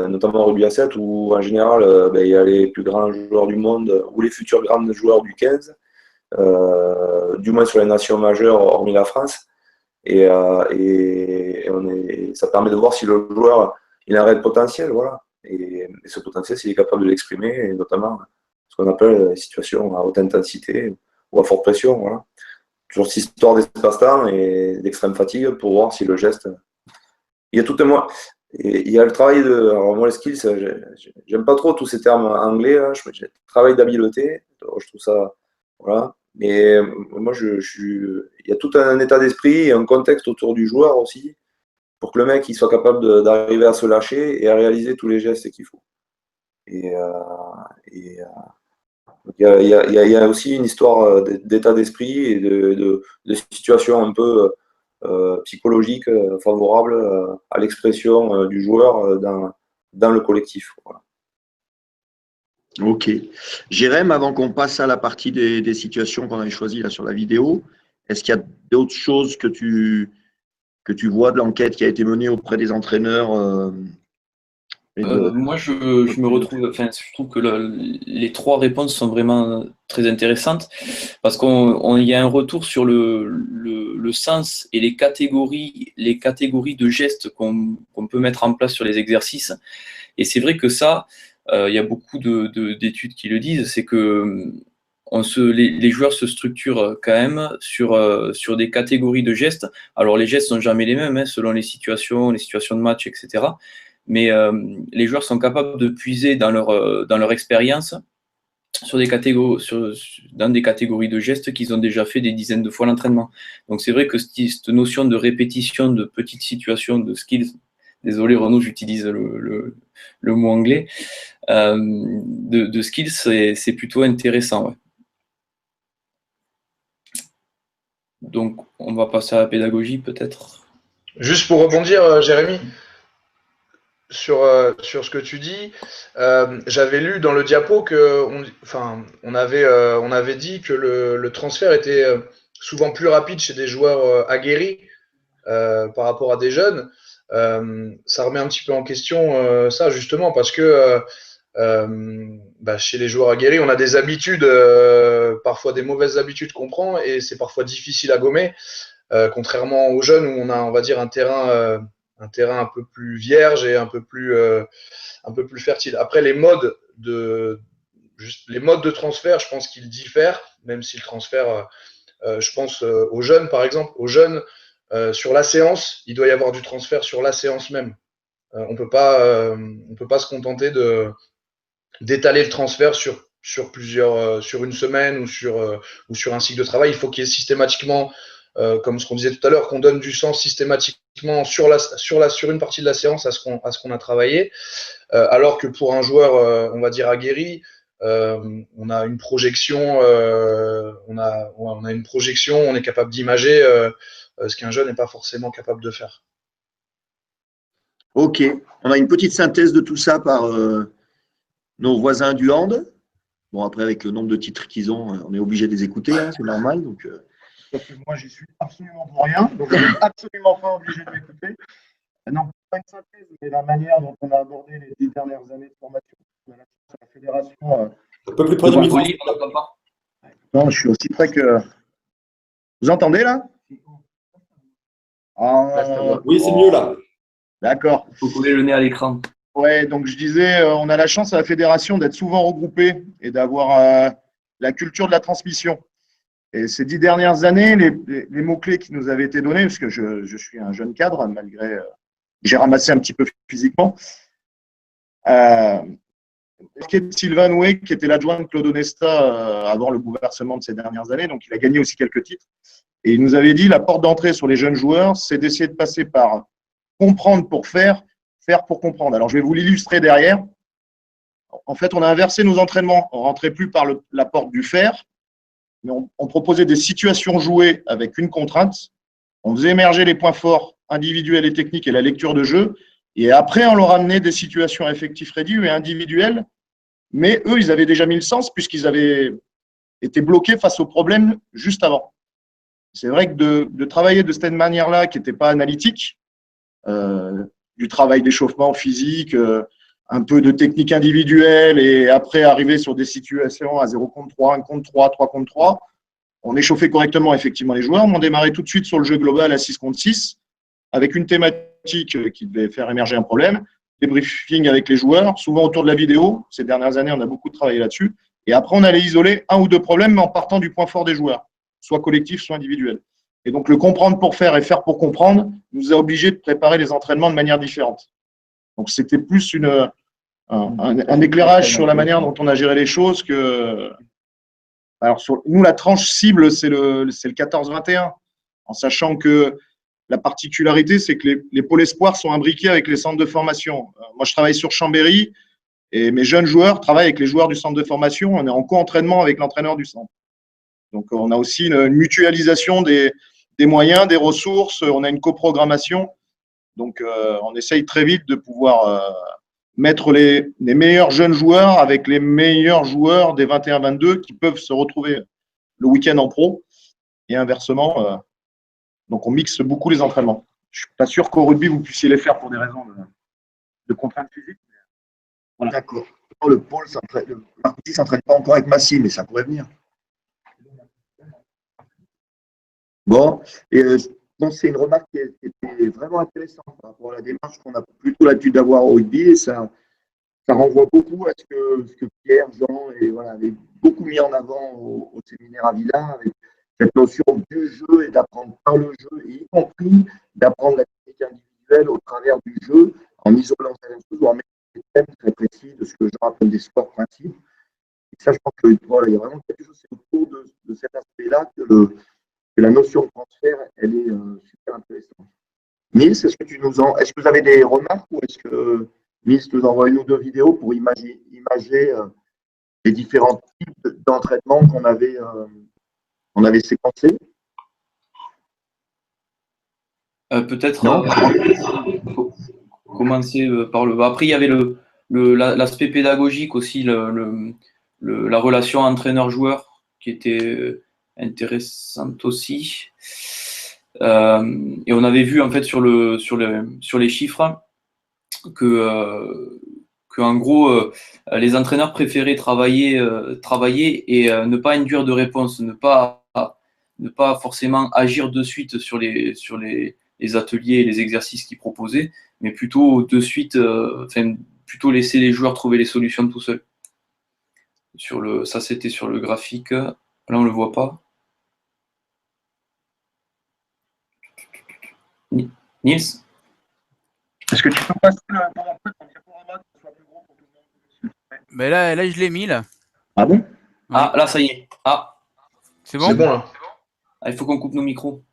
notamment au rugby à 7, où en général, il y a les plus grands joueurs du monde, ou les futurs grands joueurs du 15, du moins sur les nations majeures, hormis la France. Et ça permet de voir si le joueur il a un réel potentiel, voilà. Et ce potentiel, s'il est capable de l'exprimer, et notamment ce qu'on appelle les situations à haute intensité ou à forte pression, voilà. Toujours cette histoire d'espace-temps et d'extrême fatigue pour voir si le geste. Il y a tout un mois. Il y a le travail de. Alors, moi, les skills, j'aime pas trop tous ces termes anglais, là. Travail d'habileté, je trouve ça. Voilà. Mais moi, il y a tout un état d'esprit et un contexte autour du joueur aussi pour que le mec il soit capable d'arriver à se lâcher et à réaliser tous les gestes qu'il faut. Et il y a aussi une histoire d'état d'esprit et de situation un peu psychologique favorable à l'expression du joueur dans le collectif. Voilà. Ok. Jérém, avant qu'on passe à la partie des situations qu'on avait choisies là sur la vidéo, est-ce qu'il y a d'autres choses que tu vois de l'enquête qui a été menée auprès des entraîneurs Moi, je me retrouve, enfin, je trouve que les trois réponses sont vraiment très intéressantes parce qu'il y a un retour sur le sens et les catégories de gestes qu'on peut mettre en place sur les exercices. Et c'est vrai que ça, il y a beaucoup d'études qui le disent, c'est que les joueurs se structurent quand même sur des catégories de gestes. Alors, les gestes sont jamais les mêmes, hein, selon les situations de match, etc. Mais les joueurs sont capables de puiser dans leur expérience dans des catégories de gestes qu'ils ont déjà fait des dizaines de fois l'entraînement. Donc c'est vrai que cette notion de répétition de petites situations, de skills, désolé Renaud, j'utilise le mot anglais, de skills, c'est plutôt intéressant. Ouais. Donc on va passer à la pédagogie peut-être. Juste pour rebondir, Jérémy, sur ce que tu dis, j'avais lu dans le diapo on avait dit que le transfert était souvent plus rapide chez des joueurs aguerris par rapport à des jeunes. Ça remet un petit peu en question ça justement parce que chez les joueurs aguerris, on a des habitudes, parfois des mauvaises habitudes qu'on prend et c'est parfois difficile à gommer, contrairement aux jeunes où on va dire un terrain un peu plus vierge et un peu plus fertile. Après, les modes de transfert, je pense qu'ils diffèrent, même si le transfert, je pense aux jeunes, par exemple, aux jeunes, sur la séance, il doit y avoir du transfert sur la séance même. On peut pas se contenter d'étaler le transfert sur une semaine ou sur un cycle de travail. Il faut qu'il y ait systématiquement, comme ce qu'on disait tout à l'heure, qu'on donne du sens systématiquement sur une partie de la séance à ce qu'on a travaillé. Alors que pour un joueur, on va dire aguerri, on a une projection, on est capable d'imager ce qu'un jeune n'est pas forcément capable de faire. Ok, on a une petite synthèse de tout ça par nos voisins du hand. Bon, après, avec le nombre de titres qu'ils ont, on est obligé de les écouter, hein, c'est normal. Donc, Parce que moi, j'y suis absolument pour rien, donc je suis absolument pas obligé de m'écouter. Non, pas une synthèse, mais la manière dont on a abordé les 10 dernières années de formation à la fédération. Un peu plus près du micro. Non, je suis aussi près que. Vous entendez là? Oui, c'est mieux là. D'accord. Il faut coller le nez à l'écran. Ouais, donc je disais, on a la chance à la fédération d'être souvent regroupés et d'avoir la culture de la transmission. Et ces 10 dernières années, les mots-clés qui nous avaient été donnés, parce que je suis un jeune cadre, malgré j'ai ramassé un petit peu physiquement. Sylvain Noué, qui était l'adjoint de Claude Onesta avant le bouleversement de ces dernières années, donc il a gagné aussi quelques titres. Et il nous avait dit, la porte d'entrée sur les jeunes joueurs, c'est d'essayer de passer par comprendre pour faire, faire pour comprendre. Alors, je vais vous l'illustrer derrière. En fait, on a inversé nos entraînements. On ne rentrait plus par la porte du faire, mais on proposait des situations jouées avec une contrainte. On faisait émerger les points forts individuels et techniques et la lecture de jeu. Et après, on leur amenait des situations effectives réduites et individuelles. Mais eux, ils avaient déjà mis le sens puisqu'ils avaient été bloqués face aux problèmes juste avant. C'est vrai que de travailler de cette manière-là, qui n'était pas analytique, du travail d'échauffement physique, un peu de technique individuelle et après arriver sur des situations à 0 contre 3, 1 contre 3, 3 contre 3, on échauffait correctement effectivement les joueurs. On démarrait tout de suite sur le jeu global à 6 contre 6 avec une thématique qui devait faire émerger un problème, des briefings avec les joueurs, souvent autour de la vidéo. Ces dernières années, on a beaucoup travaillé là-dessus. Et après, on allait isoler un ou deux problèmes, mais en partant du point fort des joueurs, soit collectif, soit individuel. Et donc, le comprendre pour faire et faire pour comprendre nous a obligés de préparer les entraînements de manière différente. Donc, c'était plus un éclairage sur la manière dont on a géré les choses que… Alors, nous, la tranche cible, c'est le 14-21, en sachant que la particularité, c'est que les pôles espoirs sont imbriqués avec les centres de formation. Moi, je travaille sur Chambéry et mes jeunes joueurs travaillent avec les joueurs du centre de formation. On est en co-entraînement avec l'entraîneur du centre. Donc, on a aussi une mutualisation des moyens, des ressources. On a une coprogrammation. Donc, on essaye très vite de pouvoir mettre les meilleurs jeunes joueurs avec les meilleurs joueurs des 21-22 qui peuvent se retrouver le week-end en pro et inversement. Donc, on mixe beaucoup les entraînements. Je ne suis pas sûr qu'au rugby, vous puissiez les faire pour des raisons de contraintes physiques. Voilà. D'accord. Le pôle s'entraîne, ne s'entraîne pas encore avec Massy, mais ça pourrait venir. Bon, et donc c'est une remarque qui était vraiment intéressante par rapport à la démarche qu'on a plutôt l'habitude d'avoir au rugby. Et ça renvoie beaucoup à ce que Pierre, Jean avaient beaucoup mis en avant au séminaire à Villa, avec cette notion du jeu et d'apprendre par le jeu, et y compris d'apprendre la technique individuelle au travers du jeu, en isolant certaines choses ou en mettant des thèmes très précis de ce que Jean appelle des sports principes. Et ça, je pense qu'il y a vraiment quelque chose autour de cet aspect-là que la notion de transfert, elle est super intéressante. Nils, est-ce que vous avez des remarques ou est-ce que Nils nous envoie une ou deux vidéos pour imager les différents types d'entraînement qu'on avait séquencés? Peut-être commencer par le bas. Après, il y avait l'aspect pédagogique aussi, la relation entraîneur-joueur qui était intéressante aussi. Et on avait vu en fait sur les chiffres que en gros les entraîneurs préféraient travailler et ne pas induire de réponse, ne pas forcément agir de suite sur les ateliers et les exercices qu'ils proposaient, mais plutôt de suite, plutôt laisser les joueurs trouver les solutions tout seuls. Ça c'était sur le graphique. Là on le voit pas. Nils? Est-ce que tu peux passer le diaporama que ce soit plus gros pour tout le monde? Mais là, je l'ai mis, là. Ah bon? Ah, là, ça y est. Ah, C'est bon? C'est bon, là. il faut qu'on coupe nos micros.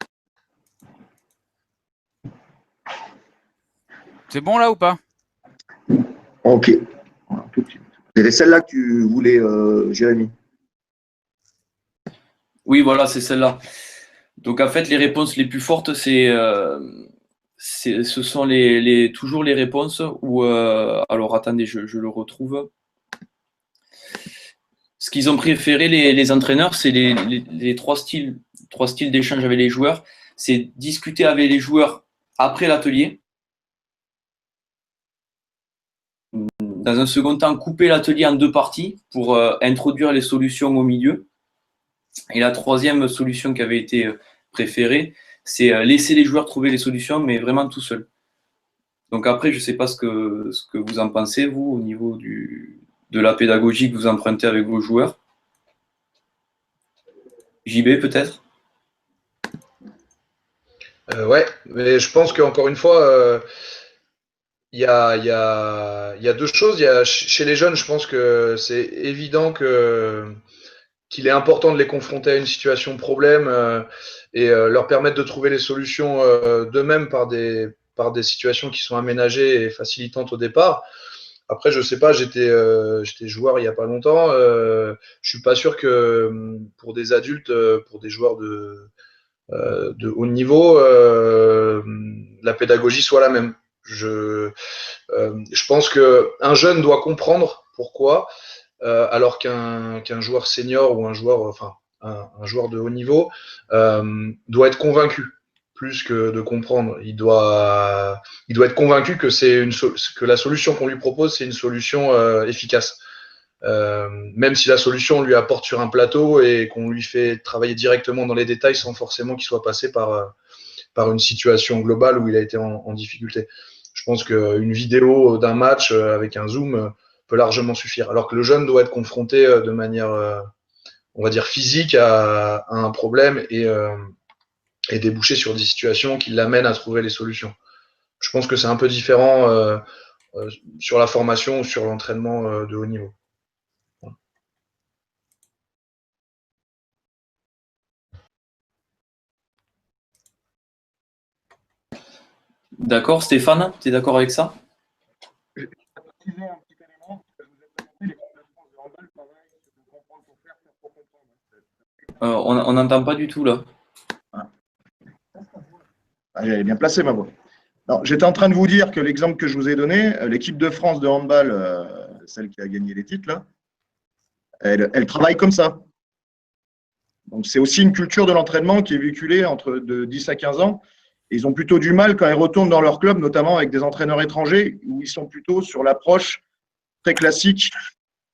C'est bon, là, ou pas? Ok. C'était celle-là que tu voulais, Jérémy. Oui, voilà, c'est celle-là. Donc, en fait, les réponses les plus fortes, ce sont toujours les réponses où. Alors, attendez, je le retrouve. Ce qu'ils ont préféré, les entraîneurs, c'est les trois styles d'échange avec les joueurs. C'est discuter avec les joueurs après l'atelier. Dans un second temps, couper l'atelier en 2 parties pour introduire les solutions au milieu. Et la troisième solution qui avait été préférée, c'est laisser les joueurs trouver les solutions, mais vraiment tout seuls. Donc après, je ne sais pas ce que vous en pensez, vous, au niveau de la pédagogie que vous empruntez avec vos joueurs. JB, peut-être? Ouais, mais je pense qu'encore une fois, il y a deux choses. Chez les jeunes, je pense que c'est évident qu'il est important de les confronter à une situation problème et leur permettre de trouver les solutions d'eux-mêmes par des situations qui sont aménagées et facilitantes au départ. Après, je sais pas, j'étais joueur il y a pas longtemps. Je suis pas sûr que pour des adultes, pour des joueurs de haut niveau, la pédagogie soit la même. Je pense qu'un jeune doit comprendre pourquoi, alors qu'un joueur senior ou un joueur de haut niveau doit être convaincu plus que de comprendre. Il doit être convaincu que la solution qu'on lui propose, c'est une solution efficace. Même si la solution on lui apporte sur un plateau et qu'on lui fait travailler directement dans les détails sans forcément qu'il soit passé par une situation globale où il a été en difficulté. Je pense qu'une vidéo d'un match avec un zoom peut largement suffire. Alors que le jeune doit être confronté de manière, on va dire, physique à un problème et déboucher sur des situations qui l'amènent à trouver les solutions. Je pense que c'est un peu différent sur la formation ou sur l'entraînement de haut niveau. D'accord, Stéphane, tu es d'accord avec ça? On n'entend pas du tout là. Ah, j'avais bien placé ma voix. J'étais en train de vous dire que l'exemple que je vous ai donné, l'équipe de France de handball, celle qui a gagné les titres, là, elle travaille comme ça. Donc, c'est aussi une culture de l'entraînement qui est véhiculée entre de 10 à 15 ans. Et ils ont plutôt du mal quand ils retournent dans leur club, notamment avec des entraîneurs étrangers, où ils sont plutôt sur l'approche très classique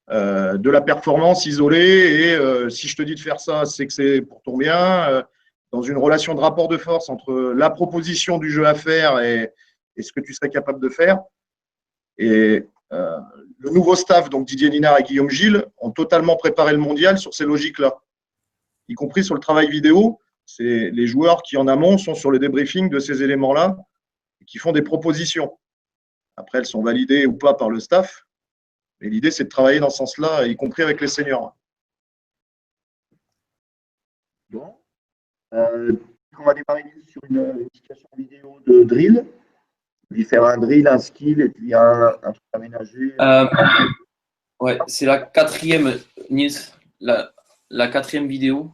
de la performance isolée. Et si je te dis de faire ça, c'est que c'est pour ton bien. Dans une relation de rapport de force entre la proposition du jeu à faire et ce que tu serais capable de faire. Et le nouveau staff, donc Didier Ninard et Guillaume Gilles, ont totalement préparé le mondial sur ces logiques-là, y compris sur le travail vidéo. C'est les joueurs qui, en amont, sont sur le débriefing de ces éléments-là et qui font des propositions. Après, elles sont validées ou pas par le staff. Mais l'idée, c'est de travailler dans ce sens-là, y compris avec les seniors. Bon. On va démarrer sur une situation vidéo de drill. Lui faire un drill, un skill et puis un truc aménagé. Ouais, c'est la 4e, Nils, la 4e vidéo.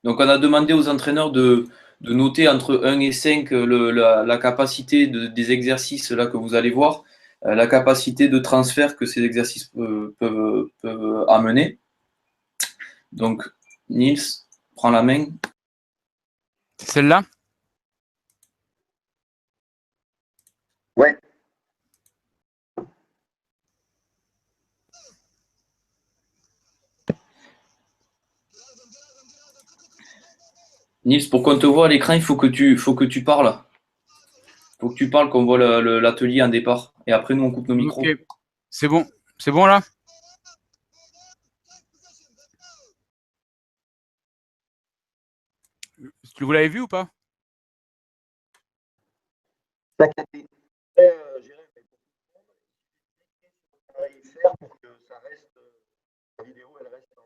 Donc, on a demandé aux entraîneurs de noter entre 1 et 5 la capacité des exercices là, que vous allez voir, la capacité de transfert que ces exercices peuvent amener. Donc, Nils, prends la main. Celle-là? Ouais. Nils, pour qu'on te voit à l'écran, il faut que tu parles. Il faut que tu parles, qu'on voit l'atelier en départ. Et après, nous, on coupe nos micros. Ok, c'est bon. C'est bon là? Vous l'avez vu ou pas? Saccadé. Jérém, faire pour que ça reste, la vidéo, elle reste en.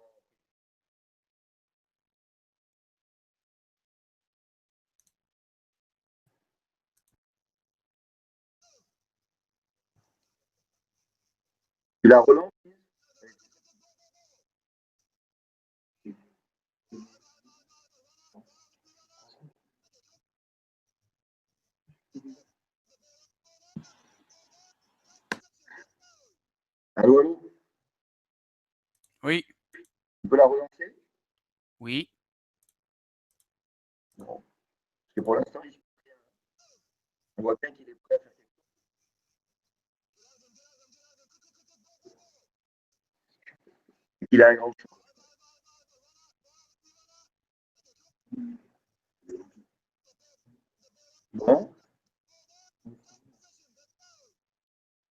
Tu la relances? Allô, allô? Oui, Tu peux la relancer? oui. Non. Parce que pour l'instant, on voit bien qu'il est prêt à faire quelque chose. Il a un grand chose. Bon.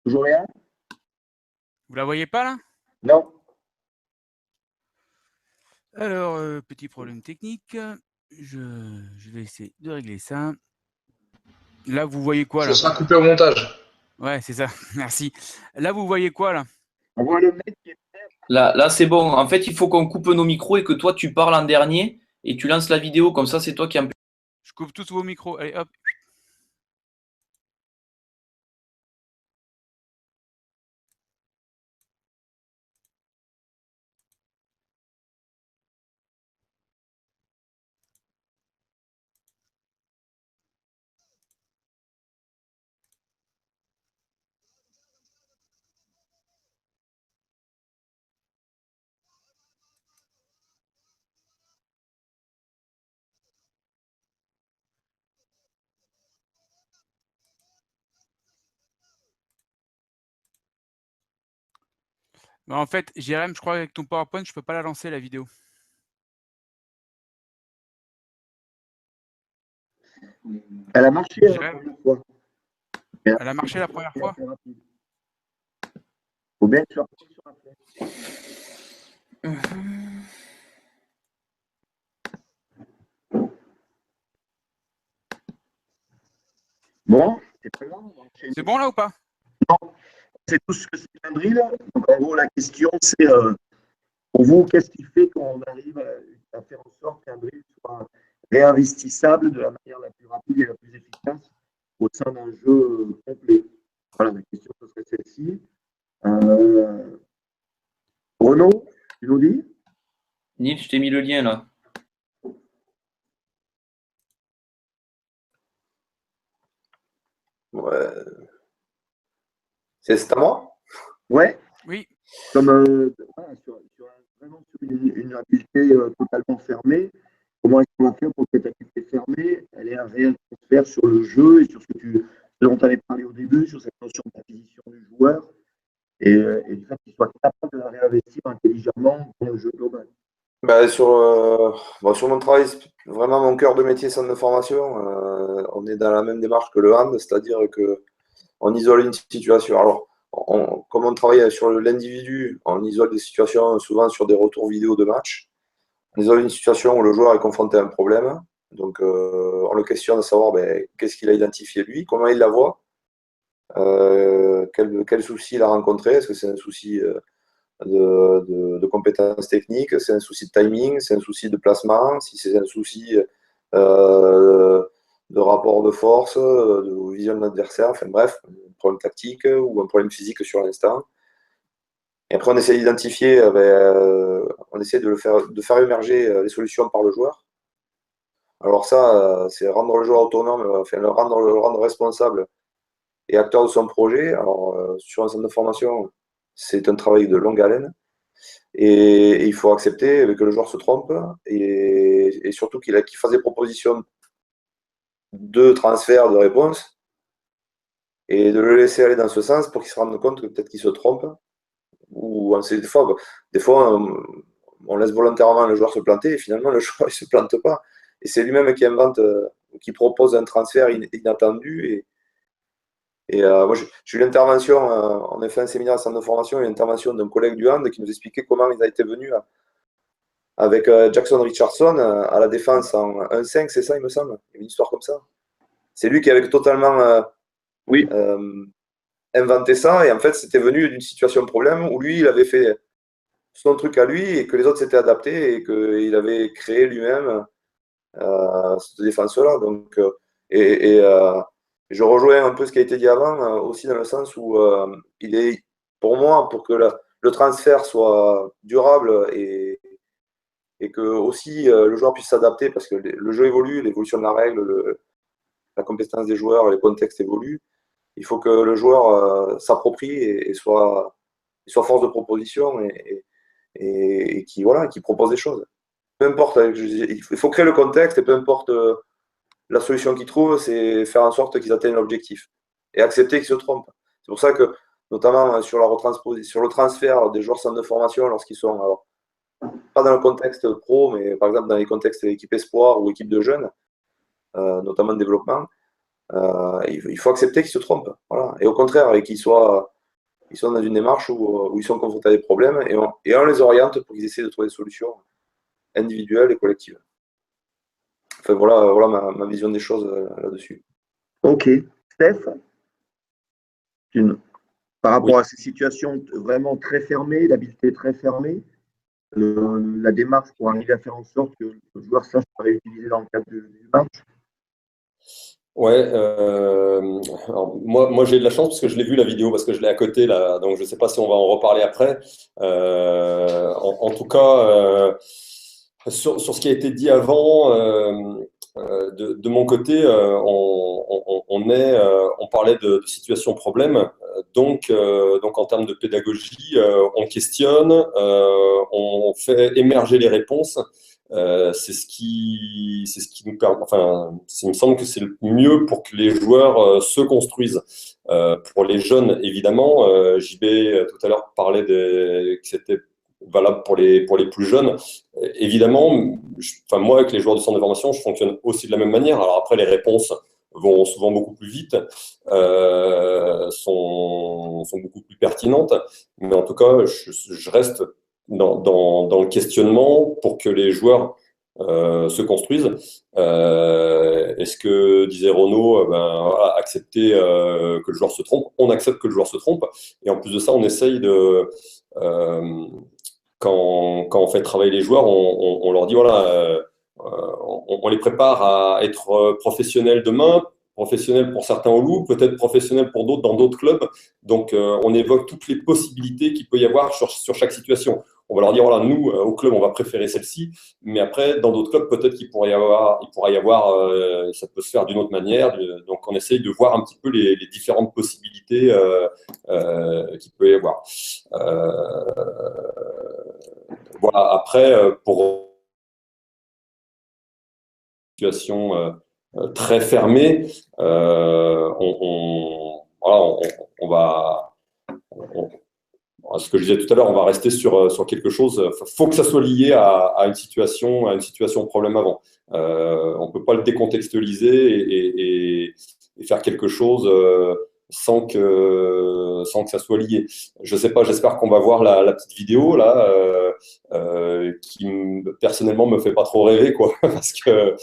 Toujours rien? Vous la voyez pas là? Non. Alors, petit problème technique. Je vais essayer de régler ça. Là, vous voyez quoi Ce là? sera coupé au montage. Ouais, c'est ça. Merci. Là, vous voyez quoi là? On voit le mec qui est prêt. Là c'est bon. En fait, il faut qu'on coupe nos micros et que toi, tu parles en dernier et tu lances la vidéo. Comme ça, c'est toi qui en. Je coupe tous vos micros. Allez, hop. Bah, en fait, Jérém, je crois qu'avec ton PowerPoint, je peux pas la lancer la vidéo. Elle a marché la Jérém, première fois. elle a marché la première fois? Faut bien que tu appuies sur la flèche. Bon, c'est pas grave. C'est bon là ou pas? Non, c'est tout ce que c'est un drill. Donc en gros, la question, c'est pour vous, qu'est-ce qui fait qu'on arrive à faire en sorte qu'un drill soit réinvestissable de la manière la plus rapide et la plus efficace au sein d'un jeu complet? Voilà, la question, ce serait celle-ci. Renaud, tu nous dis? Nils, je t'ai mis le lien là. Ouais. C'est à moi? Ouais. Oui. Comme voilà, vraiment sur une habileté totalement fermée, comment est-ce qu'on va faire pour que cette habileté fermée, elle ait un réel transfert sur le jeu et sur ce dont tu avais parlé au début, sur cette notion d'acquisition du joueur et du fait qu'il soit capable de la réinvestir intelligemment dans le jeu global. Bah, sur mon travail, vraiment mon cœur de métier, centre de formation, on est dans la même démarche que le hand, c'est-à-dire que on isole une situation. Alors, comme on travaille sur l'individu, on isole des situations souvent sur des retours vidéo de match. On isole une situation où le joueur est confronté à un problème. Donc, on le questionne à savoir qu'est-ce qu'il a identifié lui, comment il la voit, quel souci il a rencontré. Est-ce que c'est un souci de compétences techniques, c'est un souci de timing, c'est un souci de placement, si c'est un souci de rapport de force, de vision de l'adversaire, enfin bref, un problème tactique ou un problème physique sur l'instant. Et après, on essaie d'identifier, on essaie de faire émerger les solutions par le joueur. Alors ça, c'est rendre le joueur autonome, enfin le rendre responsable et acteur de son projet. Alors, sur un centre de formation, c'est un travail de longue haleine. Et il faut accepter que le joueur se trompe et surtout qu'il fasse des propositions de transfert, de réponse et de le laisser aller dans ce sens pour qu'il se rende compte que peut-être qu'il se trompe. Ou des fois on laisse volontairement le joueur se planter et finalement le joueur ne se plante pas. Et c'est lui-même qui invente, qui propose un transfert inattendu. Moi, j'ai eu l'intervention, on a fait un séminaire à centre de formation, une intervention d'un collègue du hand qui nous expliquait comment ils a été venus avec Jackson Richardson à la défense en 1-5, c'est ça, il me semble. Il y a une histoire comme ça. C'est lui qui avait totalement Oui. inventé ça. Et en fait, c'était venu d'une situation de problème où lui, il avait fait son truc à lui et que les autres s'étaient adaptés et qu'il avait créé lui-même cette défense-là. Donc, je rejoins un peu ce qui a été dit avant, aussi dans le sens où il est, pour moi, pour que le transfert soit durable et que aussi le joueur puisse s'adapter parce que le jeu évolue, l'évolution de la règle, la compétence des joueurs, les contextes évoluent. Il faut que le joueur s'approprie et soit force de proposition et qui propose des choses. Peu importe, il faut créer le contexte et peu importe la solution qu'ils trouvent, c'est faire en sorte qu'ils atteignent l'objectif et accepter qu'ils se trompent. C'est pour ça que, notamment sur le transfert des joueurs centre de formation, lorsqu'ils sont, alors, pas dans le contexte pro, mais par exemple dans les contextes équipe espoir ou équipe de jeunes, notamment de développement, il faut accepter qu'ils se trompent. Voilà. Et au contraire, qu'ils soient dans une démarche où ils sont confrontés à des problèmes et on les oriente pour qu'ils essaient de trouver des solutions individuelles et collectives. Enfin, voilà ma vision des choses là-dessus. Ok. Steph, par rapport à ces situations vraiment très fermées, l'habileté très fermée, la démarche pour arriver à faire en sorte que le joueur sache pas réutiliser dans le cadre du match. Ouais, alors moi j'ai de la chance parce que je l'ai vu la vidéo, parce que je l'ai à côté là, donc je ne sais pas si on va en reparler après. En tout cas, sur ce qui a été dit avant, de mon côté, on parlait de situation problème, donc en termes de pédagogie, on questionne, on fait émerger les réponses. C'est ce qui nous permet, enfin, il me semble que c'est le mieux pour que les joueurs se construisent. Pour les jeunes, évidemment, JB tout à l'heure parlait que c'était valable pour les plus jeunes. Évidemment, moi avec les joueurs de centre de formation, je fonctionne aussi de la même manière. Alors après, les réponses vont souvent beaucoup plus vite, sont beaucoup plus pertinentes, mais en tout cas, je reste dans le questionnement pour que les joueurs se construisent. Et ce que disait Renaud, accepter que le joueur se trompe. On accepte que le joueur se trompe. Et en plus de ça, on essaye de... quand on fait travailler les joueurs, on leur dit, voilà, on les prépare à être professionnels demain, professionnels pour certains au Loup, peut-être professionnels pour d'autres dans d'autres clubs. Donc, on évoque toutes les possibilités qu'il peut y avoir sur chaque situation. On va leur dire, voilà, nous, au club, on va préférer celle-ci, mais après, dans d'autres clubs, peut-être qu'il pourrait y avoir, ça peut se faire d'une autre manière. Donc, on essaye de voir un petit peu les différentes possibilités qu'il peut y avoir. Voilà, après, pour une situation très fermée, ce que je disais tout à l'heure, on va rester sur quelque chose. Il faut que ça soit lié à une situation problème avant. On ne peut pas le décontextualiser et faire quelque chose sans que ça soit lié. Je ne sais pas, j'espère qu'on va voir la petite vidéo là, qui personnellement me fait pas trop rêver, quoi, parce on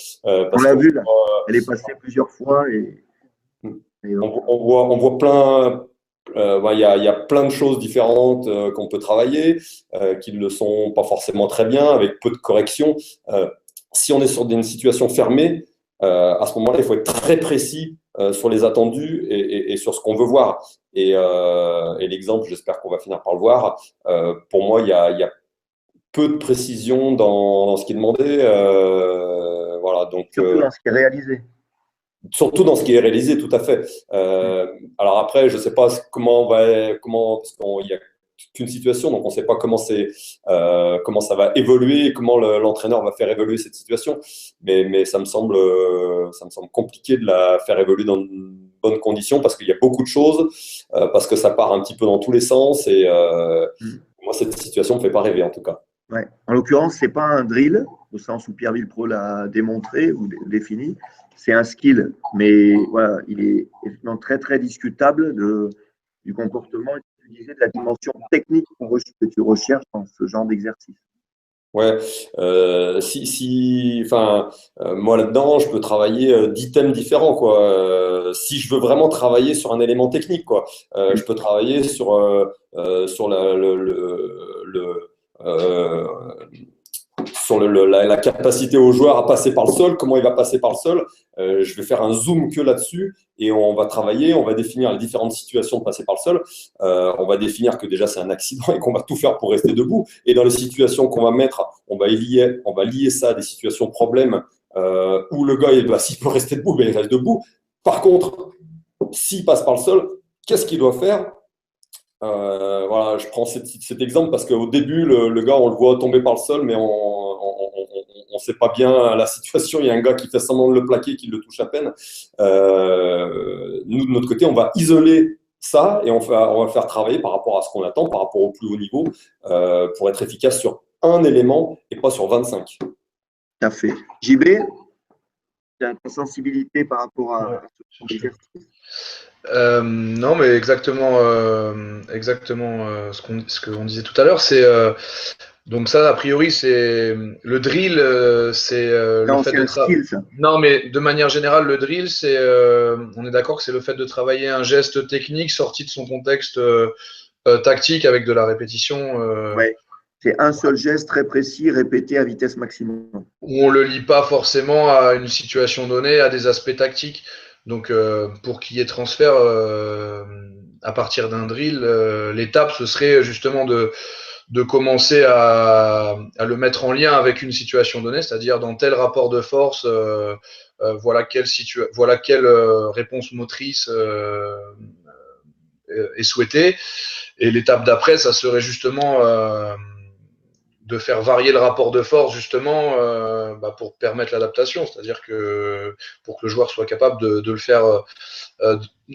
l'a vu là, elle est passée plusieurs fois et on voit plein. Il y a plein de choses différentes qu'on peut travailler, qui ne le sont pas forcément très bien, avec peu de corrections. Si on est sur une situation fermée, à ce moment-là, il faut être très précis sur les attendus et sur ce qu'on veut voir. Et l'exemple, j'espère qu'on va finir par le voir, pour moi, il y a peu de précision dans ce qui est demandé. Voilà, donc, surtout dans ce qui est réalisé. Surtout dans ce qui est réalisé, tout à fait. Alors après, je ne sais pas parce qu'il n'y a qu'une situation, donc on ne sait pas comment ça va évoluer, comment l'entraîneur va faire évoluer cette situation. Mais ça me semble compliqué de la faire évoluer dans de bonnes conditions parce qu'il y a beaucoup de choses, parce que ça part un petit peu dans tous les sens. Et moi, cette situation ne me fait pas rêver, en tout cas. Ouais. En l'occurrence, ce n'est pas un drill, au sens où Pierre Villepro l'a démontré ou défini. C'est un skill, mais voilà, il est effectivement très, très discutable du comportement et de la dimension technique que tu recherches dans ce genre d'exercice. Ouais, moi là-dedans, je peux travailler d'items différents, quoi. Si je veux vraiment travailler sur un élément technique, quoi, je peux travailler sur euh, la capacité au joueur à passer par le sol, comment il va passer par le sol. Je vais faire un zoom que là-dessus et on va travailler, on va définir les différentes situations de passer par le sol. On va définir que déjà c'est un accident et qu'on va tout faire pour rester debout. Et dans les situations qu'on va mettre, on va lier ça à des situations problèmes où le gars, s'il peut rester debout, ben, il reste debout. Par contre, s'il passe par le sol, qu'est-ce qu'il doit faire? Voilà, je prends cet exemple parce qu'au début, le gars, on le voit tomber par le sol, mais on sait pas bien la situation. Il y a un gars qui fait semblant de le plaquer, qui le touche à peine. Nous, de notre côté, on va isoler ça et on va faire travailler par rapport à ce qu'on attend, par rapport au plus haut niveau, pour être efficace sur un élément et pas sur 25. Tout à fait. JB, tu as ta sensibilité par rapport à ce exercice? Non, mais exactement ce qu'on disait tout à l'heure. Donc ça, a priori, c'est le drill, c'est le Non, fait c'est de un skill, ça. Non, mais de manière générale, le drill, on est d'accord que c'est le fait de travailler un geste technique sorti de son contexte tactique avec de la répétition. Ouais. C'est un seul geste très précis, répété à vitesse maximum. Où on le lie pas forcément à une situation donnée, à des aspects tactiques. Donc, pour qu'il y ait transfert à partir d'un drill, l'étape, ce serait justement de commencer à le mettre en lien avec une situation donnée, c'est-à-dire dans tel rapport de force, voilà quelle réponse motrice est souhaitée. Et l'étape d'après, ça serait justement de faire varier le rapport de force justement pour permettre l'adaptation, c'est-à-dire que pour que le joueur soit capable de le faire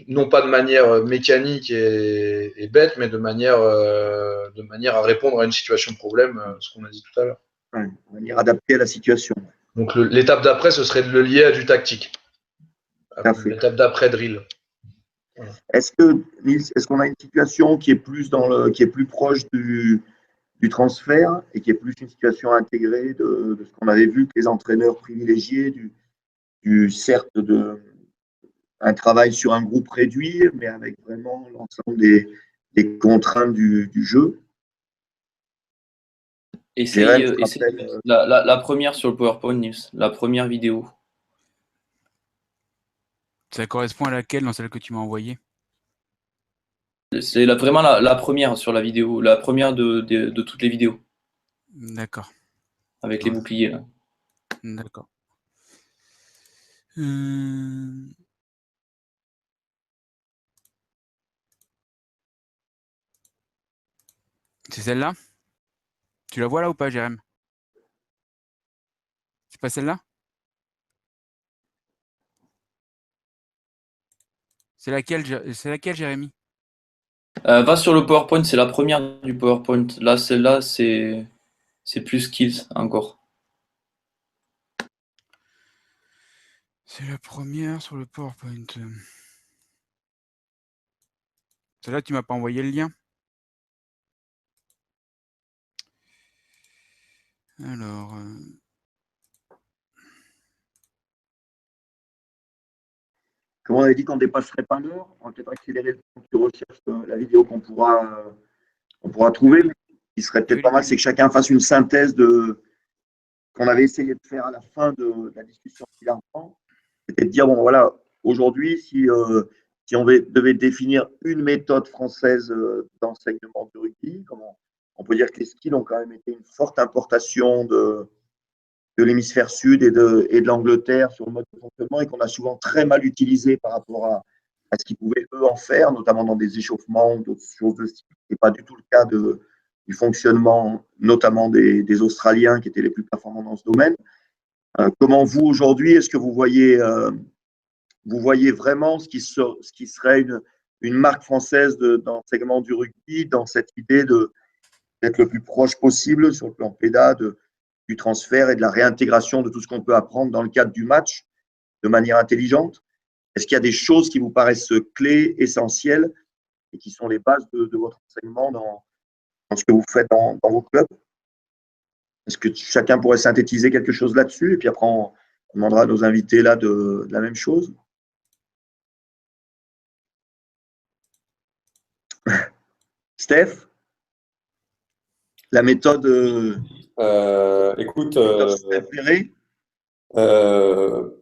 non pas de manière mécanique et bête, mais de manière à répondre à une situation de problème, ce qu'on a dit tout à l'heure. Ouais, de manière adaptée à la situation. Donc l'étape d'après, ce serait de le lier à du tactique. L'étape d'après drill. Voilà. Est-ce qu'on a une situation qui est plus qui est plus proche du transfert et qui est plus une situation intégrée de ce qu'on avait vu que les entraîneurs privilégiés certes un travail sur un groupe réduit, mais avec vraiment l'ensemble des contraintes du jeu. Essaye la première sur le PowerPoint, Nils, la première vidéo. Ça correspond à laquelle dans celle que tu m'as envoyée? C'est vraiment la première sur la vidéo, la première de toutes les vidéos. D'accord. Avec les boucliers, là. D'accord. C'est celle-là? Tu la vois là ou pas, Jérém? C'est pas celle-là? C'est laquelle, Jérémy? Va sur le PowerPoint, c'est la première du PowerPoint. Là, celle-là, c'est plus skills encore. C'est la première sur le PowerPoint. Celle-là, tu m'as pas envoyé le lien? Alors. Comme on avait dit qu'on ne dépasserait pas l'heure, on va peut-être accélérer le temps que tu recherches la vidéo qu'on pourra trouver. Mais ce qui serait peut-être pas mal, c'est que chacun fasse une synthèse de qu'on avait essayé de faire à la fin de la discussion d'avant. C'était de dire, bon voilà, aujourd'hui, si on devait définir une méthode française d'enseignement du rugby, on peut dire que les skills ont quand même été une forte importation de l'hémisphère sud et de l'Angleterre sur le mode de fonctionnement et qu'on a souvent très mal utilisé par rapport à ce qu'ils pouvaient eux en faire, notamment dans des échauffements ou d'autres choses de style. Ce n'est pas du tout le cas du fonctionnement, notamment des Australiens qui étaient les plus performants dans ce domaine. Comment vous, aujourd'hui, est-ce que vous voyez vraiment ce qui serait une marque française d'enseignement du rugby dans cette idée d'être le plus proche possible sur le plan péda du transfert et de la réintégration de tout ce qu'on peut apprendre dans le cadre du match de manière intelligente? Est-ce qu'il y a des choses qui vous paraissent clés, essentielles et qui sont les bases de votre enseignement dans ce que vous faites dans vos clubs? Est-ce que chacun pourrait synthétiser quelque chose là-dessus? Et puis après, on demandera à nos invités là de la même chose. Steph, la méthode Écoute, préférée?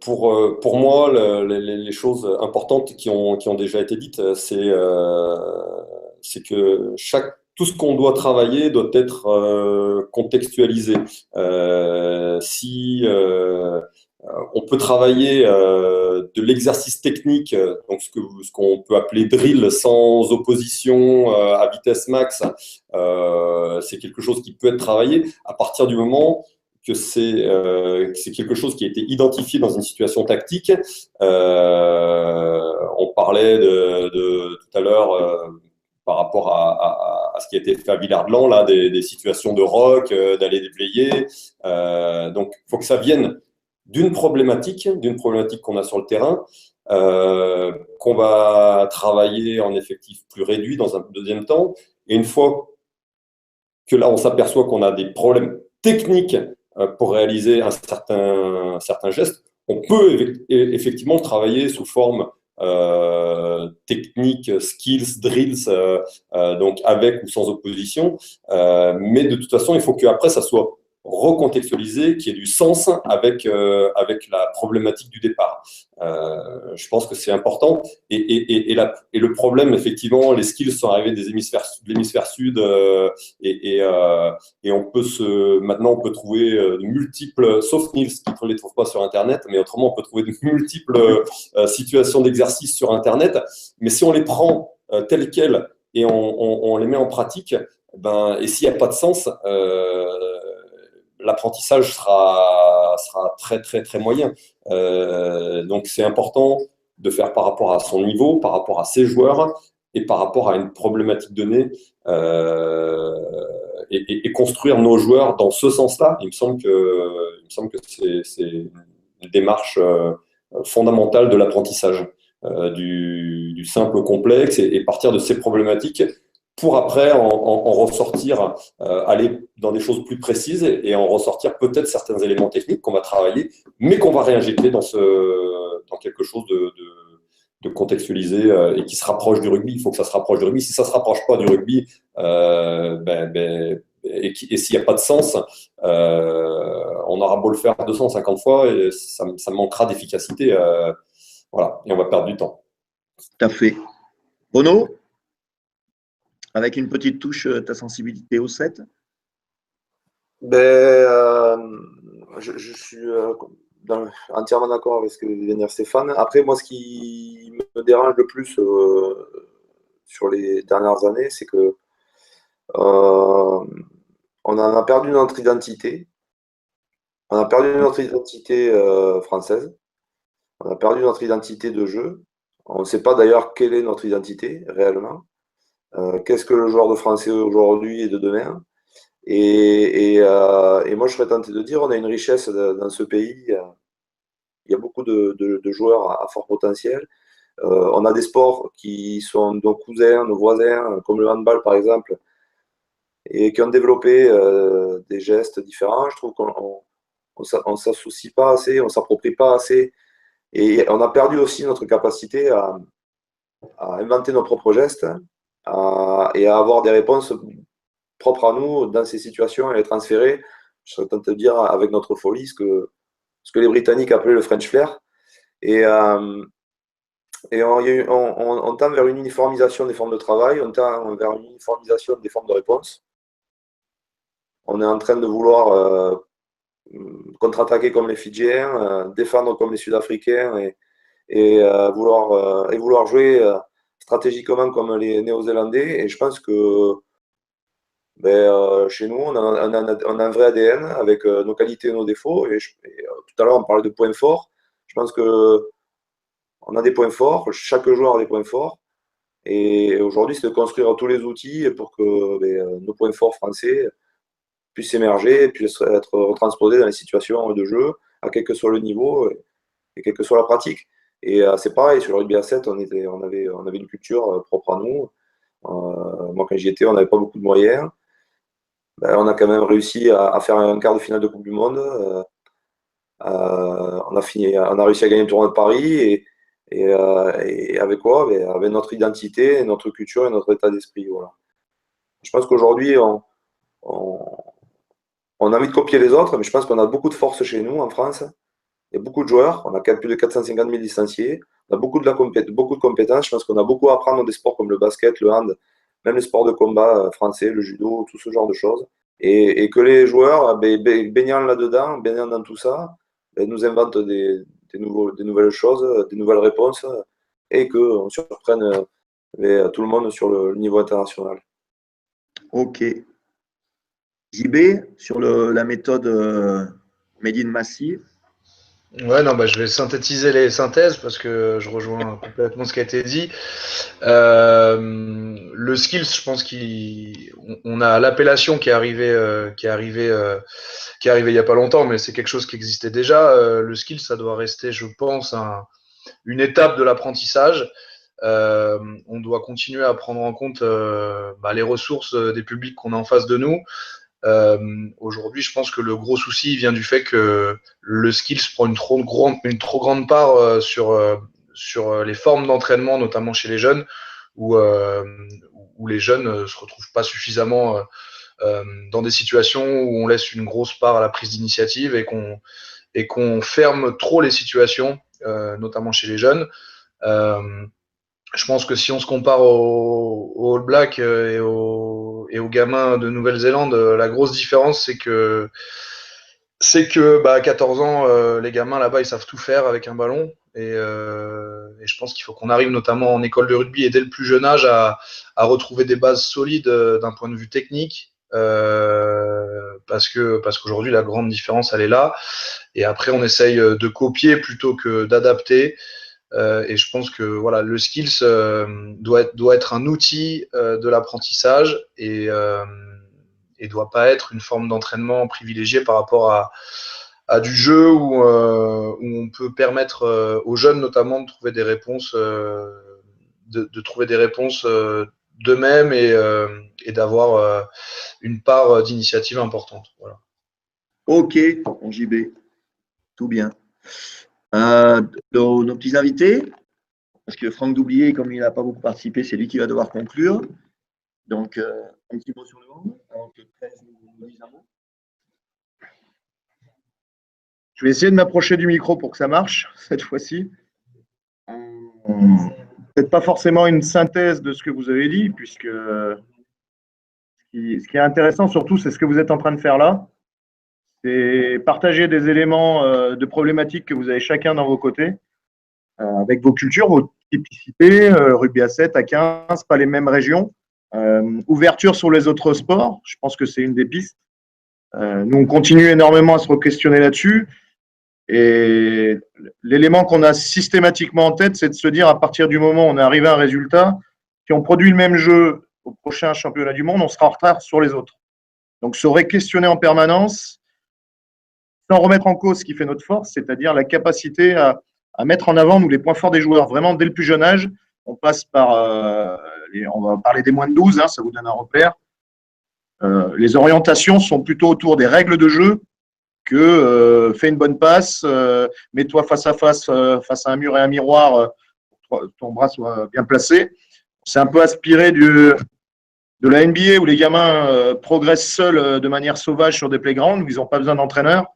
pour moi, les choses importantes qui ont déjà été dites, c'est que tout ce qu'on doit travailler doit être contextualisé. Si on peut travailler de l'exercice technique, donc ce qu'on peut appeler drill sans opposition à vitesse max, c'est quelque chose qui peut être travaillé à partir du moment que c'est quelque chose qui a été identifié dans une situation tactique. On parlait tout à l'heure par rapport à ce qui a été fait à Villard-de-Lans, là, des situations de rock, d'aller déblayer. Donc, il faut que ça vienne d'une problématique qu'on a sur le terrain, qu'on va travailler en effectif plus réduit dans un deuxième temps. Et une fois que là, on s'aperçoit qu'on a des problèmes techniques pour réaliser un certain geste, on peut effectivement travailler sous forme technique, skills, drills, donc avec ou sans opposition. Mais de toute façon, il faut qu'après, ça soit recontextualisé, qu'il y ait du sens avec la problématique du départ. Je pense que c'est important. Et le problème, effectivement, les skills sont arrivés de l'hémisphère sud et maintenant on peut trouver de multiples, sauf Niels qui ne les trouve pas sur Internet, mais autrement on peut trouver de multiples situations d'exercice sur Internet. Mais si on les prend telles quelles et on les met en pratique, et s'il n'y a pas de sens, l'apprentissage sera très, très, très moyen. Donc, c'est important de faire par rapport à son niveau, par rapport à ses joueurs et par rapport à une problématique donnée et construire nos joueurs dans ce sens-là. Il me semble que c'est une démarche fondamentale de l'apprentissage, du simple au complexe et partir de ces problématiques pour après en ressortir, aller dans des choses plus précises et en ressortir peut-être certains éléments techniques qu'on va travailler, mais qu'on va réinjecter dans quelque chose de contextualisé et qui se rapproche du rugby. Il faut que ça se rapproche du rugby. Si ça ne se rapproche pas du rugby, et s'il n'y a pas de sens, on aura beau le faire 250 fois et ça manquera d'efficacité. Voilà, et on va perdre du temps. Tout à fait. Bono, avec une petite touche, ta sensibilité au 7? Je suis entièrement d'accord avec ce que vient de dire Stéphane. Après, moi, ce qui me dérange le plus sur les dernières années, c'est que on en a perdu notre identité. On a perdu notre identité française. On a perdu notre identité de jeu. On ne sait pas d'ailleurs quelle est notre identité réellement. Qu'est-ce que le joueur de français aujourd'hui et de demain? Et moi, je serais tenté de dire, on a une richesse dans ce pays. Il y a beaucoup de joueurs à fort potentiel. On a des sports qui sont nos cousins, nos voisins, comme le handball par exemple, et qui ont développé des gestes différents. Je trouve qu'on ne s'associe pas assez, on ne s'approprie pas assez. Et on a perdu aussi notre capacité à inventer nos propres gestes et à avoir des réponses propres à nous dans ces situations et les transférer, je serais tenté de dire, avec notre folie, ce que les Britanniques appelaient le French flair. Et on tend vers une uniformisation des formes de travail, on tend vers une uniformisation des formes de réponse. On est en train de vouloir contre-attaquer comme les Fidjiens, défendre comme les Sud-Africains et vouloir jouer stratégiquement comme les Néo-Zélandais. Et je pense que chez nous, on a un vrai ADN avec nos qualités et nos défauts. Tout à l'heure, on parlait de points forts. Je pense qu'on a des points forts, chaque joueur a des points forts. Et aujourd'hui, c'est de construire tous les outils pour que nos points forts français puissent émerger et puissent être transposés dans les situations de jeu, à quel que soit le niveau et quelle que soit la pratique. Et c'est pareil, sur le rugby à 7, on avait une culture propre à nous. Moi, quand j'y étais, on n'avait pas beaucoup de moyens. on a quand même réussi à faire un quart de finale de Coupe du Monde. On a réussi à gagner le tournoi de Paris et avec quoi? Avec notre identité, notre culture et notre état d'esprit. Voilà. Je pense qu'aujourd'hui, on a envie de copier les autres, mais je pense qu'on a beaucoup de force chez nous en France. Il y a beaucoup de joueurs, on a quand même plus de 450 000 licenciés, on a beaucoup de compétences. Je pense qu'on a beaucoup à apprendre dans des sports comme le basket, le hand, même les sports de combat français, le judo, tout ce genre de choses. Et que les joueurs, baignant là-dedans, baignant dans tout ça, nous inventent des nouvelles choses, des nouvelles réponses et qu'on surprenne tout le monde sur le niveau international. Ok. JB, sur la méthode Made in Massive. Ouais, non, je vais synthétiser les synthèses parce que je rejoins complètement ce qui a été dit. Le skills, je pense qu'on a l'appellation qui est arrivée il y a pas longtemps, mais c'est quelque chose qui existait déjà. Le skills, ça doit rester, je pense, une étape de l'apprentissage. On doit continuer à prendre en compte les ressources des publics qu'on a en face de nous. Aujourd'hui, je pense que le gros souci vient du fait que le skills prend une trop grande part sur les formes d'entraînement, notamment chez les jeunes, où les jeunes se retrouvent pas suffisamment dans des situations où on laisse une grosse part à la prise d'initiative et qu'on ferme trop les situations, notamment chez les jeunes. Je pense que si on se compare aux All Blacks et aux gamins de Nouvelle-Zélande, la grosse différence, c'est que à 14 ans, les gamins là-bas, ils savent tout faire avec un ballon. Et je pense qu'il faut qu'on arrive notamment en école de rugby et dès le plus jeune âge à retrouver des bases solides d'un point de vue technique. Parce qu'aujourd'hui, la grande différence, elle est là. Et après, on essaye de copier plutôt que d'adapter. Et je pense que voilà, le skills doit être un outil de l'apprentissage et doit pas être une forme d'entraînement privilégiée par rapport à du jeu où on peut permettre aux jeunes notamment de trouver des réponses d'eux-mêmes et d'avoir une part d'initiative importante. Voilà. Ok, mon JB, tout bien. Nos petits invités, parce que Franck Doublier, comme il n'a pas beaucoup participé, c'est lui qui va devoir conclure. Donc, un petit mot sur le monde, avant que 13 nous dise un mot. Je vais essayer de m'approcher du micro pour que ça marche, cette fois-ci. Peut-être pas forcément une synthèse de ce que vous avez dit, puisque ce qui est intéressant surtout, c'est ce que vous êtes en train de faire là. C'est partager des éléments de problématiques que vous avez chacun dans vos côtés, avec vos cultures, vos typicités, rugby à 7, à 15, pas les mêmes régions. Ouverture sur les autres sports, je pense que c'est une des pistes. Nous, on continue énormément à se re-questionner là-dessus. Et l'élément qu'on a systématiquement en tête, c'est de se dire, à partir du moment où on est arrivé à un résultat, si on produit le même jeu au prochain championnat du monde, on sera en retard sur les autres. Donc, se re-questionner en permanence, sans remettre en cause ce qui fait notre force, c'est-à-dire la capacité à mettre en avant nous les points forts des joueurs. Vraiment, dès le plus jeune âge, on passe par, on va parler des moins de 12, ça vous donne un repère. Les orientations sont plutôt autour des règles de jeu que fais une bonne passe, mets-toi face à face à un mur et un miroir, ton bras soit bien placé. C'est un peu aspiré de la NBA où les gamins progressent seuls de manière sauvage sur des playgrounds où ils n'ont pas besoin d'entraîneur.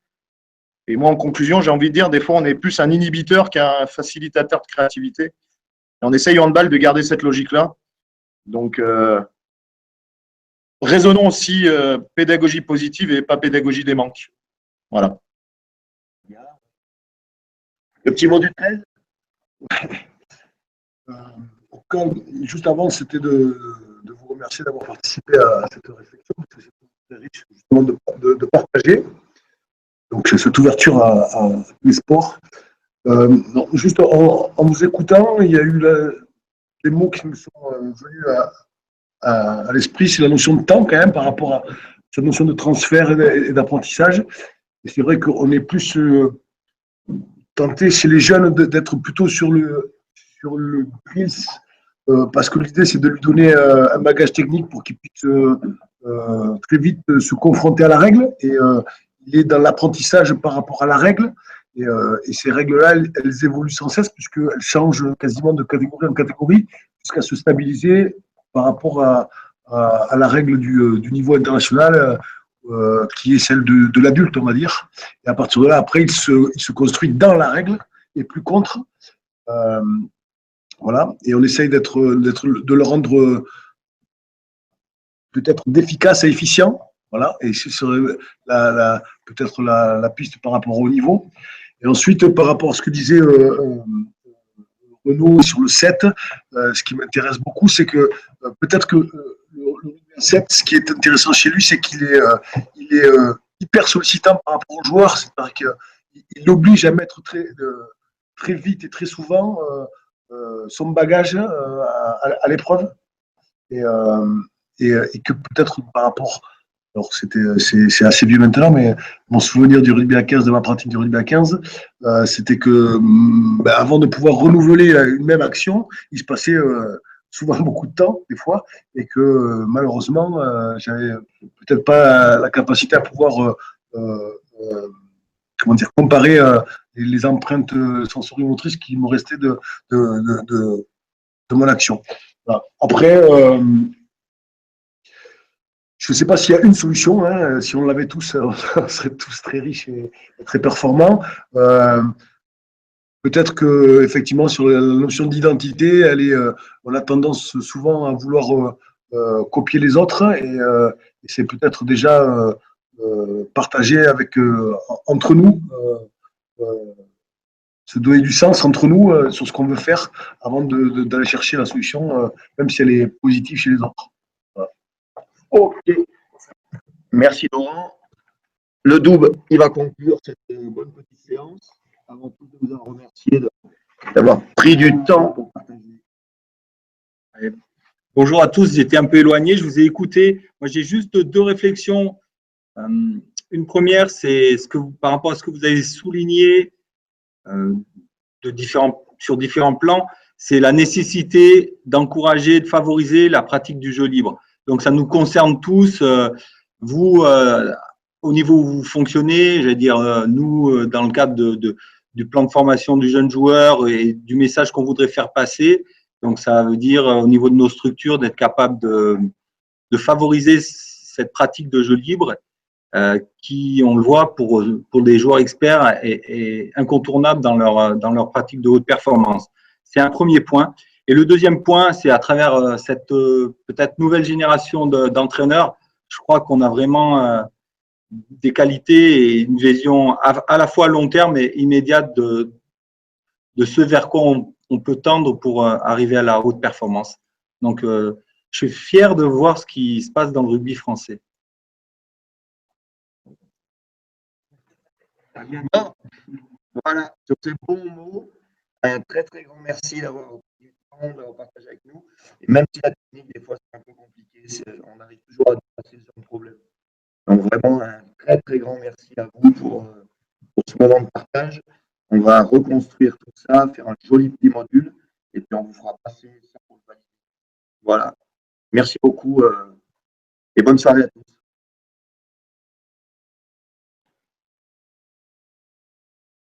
Et moi, en conclusion, j'ai envie de dire, des fois, on est plus un inhibiteur qu'un facilitateur de créativité. Et on essaye en handball de garder cette logique-là. Donc, raisonnons aussi pédagogie positive et pas pédagogie des manques. Voilà. Le petit mot du 13 Juste avant, c'était de vous remercier d'avoir participé à cette réflexion, parce que c'est très riche justement de partager. Donc, cette ouverture à les sports. Non, juste en vous écoutant, il y a eu des mots qui me sont venus à l'esprit, c'est la notion de temps quand même par rapport à cette notion de transfert et d'apprentissage. Et c'est vrai qu'on est plus tenté chez les jeunes d'être plutôt sur le skills parce que l'idée, c'est de lui donner un bagage technique pour qu'il puisse très vite se confronter à la règle. Et il est dans l'apprentissage par rapport à la règle. Et ces règles-là, elles évoluent sans cesse, puisqu'elles changent quasiment de catégorie en catégorie, jusqu'à se stabiliser par rapport à la règle du niveau international, qui est celle de l'adulte, on va dire. Et à partir de là, après, il se construit dans la règle et plus contre. Voilà. Et on essaye de le rendre peut-être d'efficace et efficient. Voilà. Et ce serait peut-être la piste par rapport au niveau. Et ensuite, par rapport à ce que disait Renaud sur le 7, ce qui m'intéresse beaucoup, c'est que peut-être que le 7, ce qui est intéressant chez lui, c'est qu'il est, hyper sollicitant par rapport aux joueurs. C'est-à-dire qu'il l'oblige à mettre très vite et très souvent son bagage à l'épreuve. Et que peut-être par rapport. Alors, c'est assez vieux maintenant, mais mon souvenir du rugby à 15, de ma pratique du rugby à 15, c'était que avant de pouvoir renouveler une même action, il se passait souvent beaucoup de temps, des fois, et que malheureusement, j'avais peut-être pas la capacité à pouvoir comparer les empreintes sensorimotrices qui me restaient de mon action. Voilà. Après, je ne sais pas s'il y a une solution. Hein. Si on l'avait tous, on serait tous très riches et très performants. Peut-être que effectivement sur la notion d'identité, on a tendance souvent à vouloir copier les autres et c'est peut-être déjà partagé entre nous, se donner du sens entre nous sur ce qu'on veut faire avant d'aller chercher la solution, même si elle est positive chez les autres. Voilà. Ok. Merci Laurent. Le double, il va conclure cette bonne petite séance. Avant tout, de vous en remercier d'avoir pris du temps pour partager. Allez. Bonjour à tous, j'étais un peu éloigné, je vous ai écouté. Moi, j'ai juste deux réflexions. Une première, c'est par rapport à ce que vous avez souligné sur différents plans, c'est la nécessité d'encourager, de favoriser la pratique du jeu libre. Donc, ça nous concerne tous. Vous, au niveau où vous fonctionnez, j'allais dire, nous, dans le cadre du plan de formation du jeune joueur et du message qu'on voudrait faire passer. Donc, ça veut dire, au niveau de nos structures, d'être capable de favoriser cette pratique de jeu libre qui, on le voit, pour des joueurs experts, est incontournable dans leur pratique de haute performance. C'est un premier point. Et le deuxième point, c'est à travers cette peut-être nouvelle génération d'entraîneurs, je crois qu'on a vraiment des qualités et une vision à la fois à long terme et immédiate de ce vers quoi on peut tendre pour arriver à la haute performance. Donc, je suis fier de voir ce qui se passe dans le rugby français. Voilà, sur ces bons mots, un très très grand merci d'avoir pris du temps, d'avoir partagé avec nous. Et même si la technique, des fois, c'est un peu compliqué, on arrive toujours à dépasser ce problème. Donc vraiment, un très très grand merci à vous pour ce moment de partage. On va reconstruire tout ça, faire un joli petit module, et puis on vous fera passer ça pour le valider. Voilà. Merci beaucoup et bonne soirée à tous.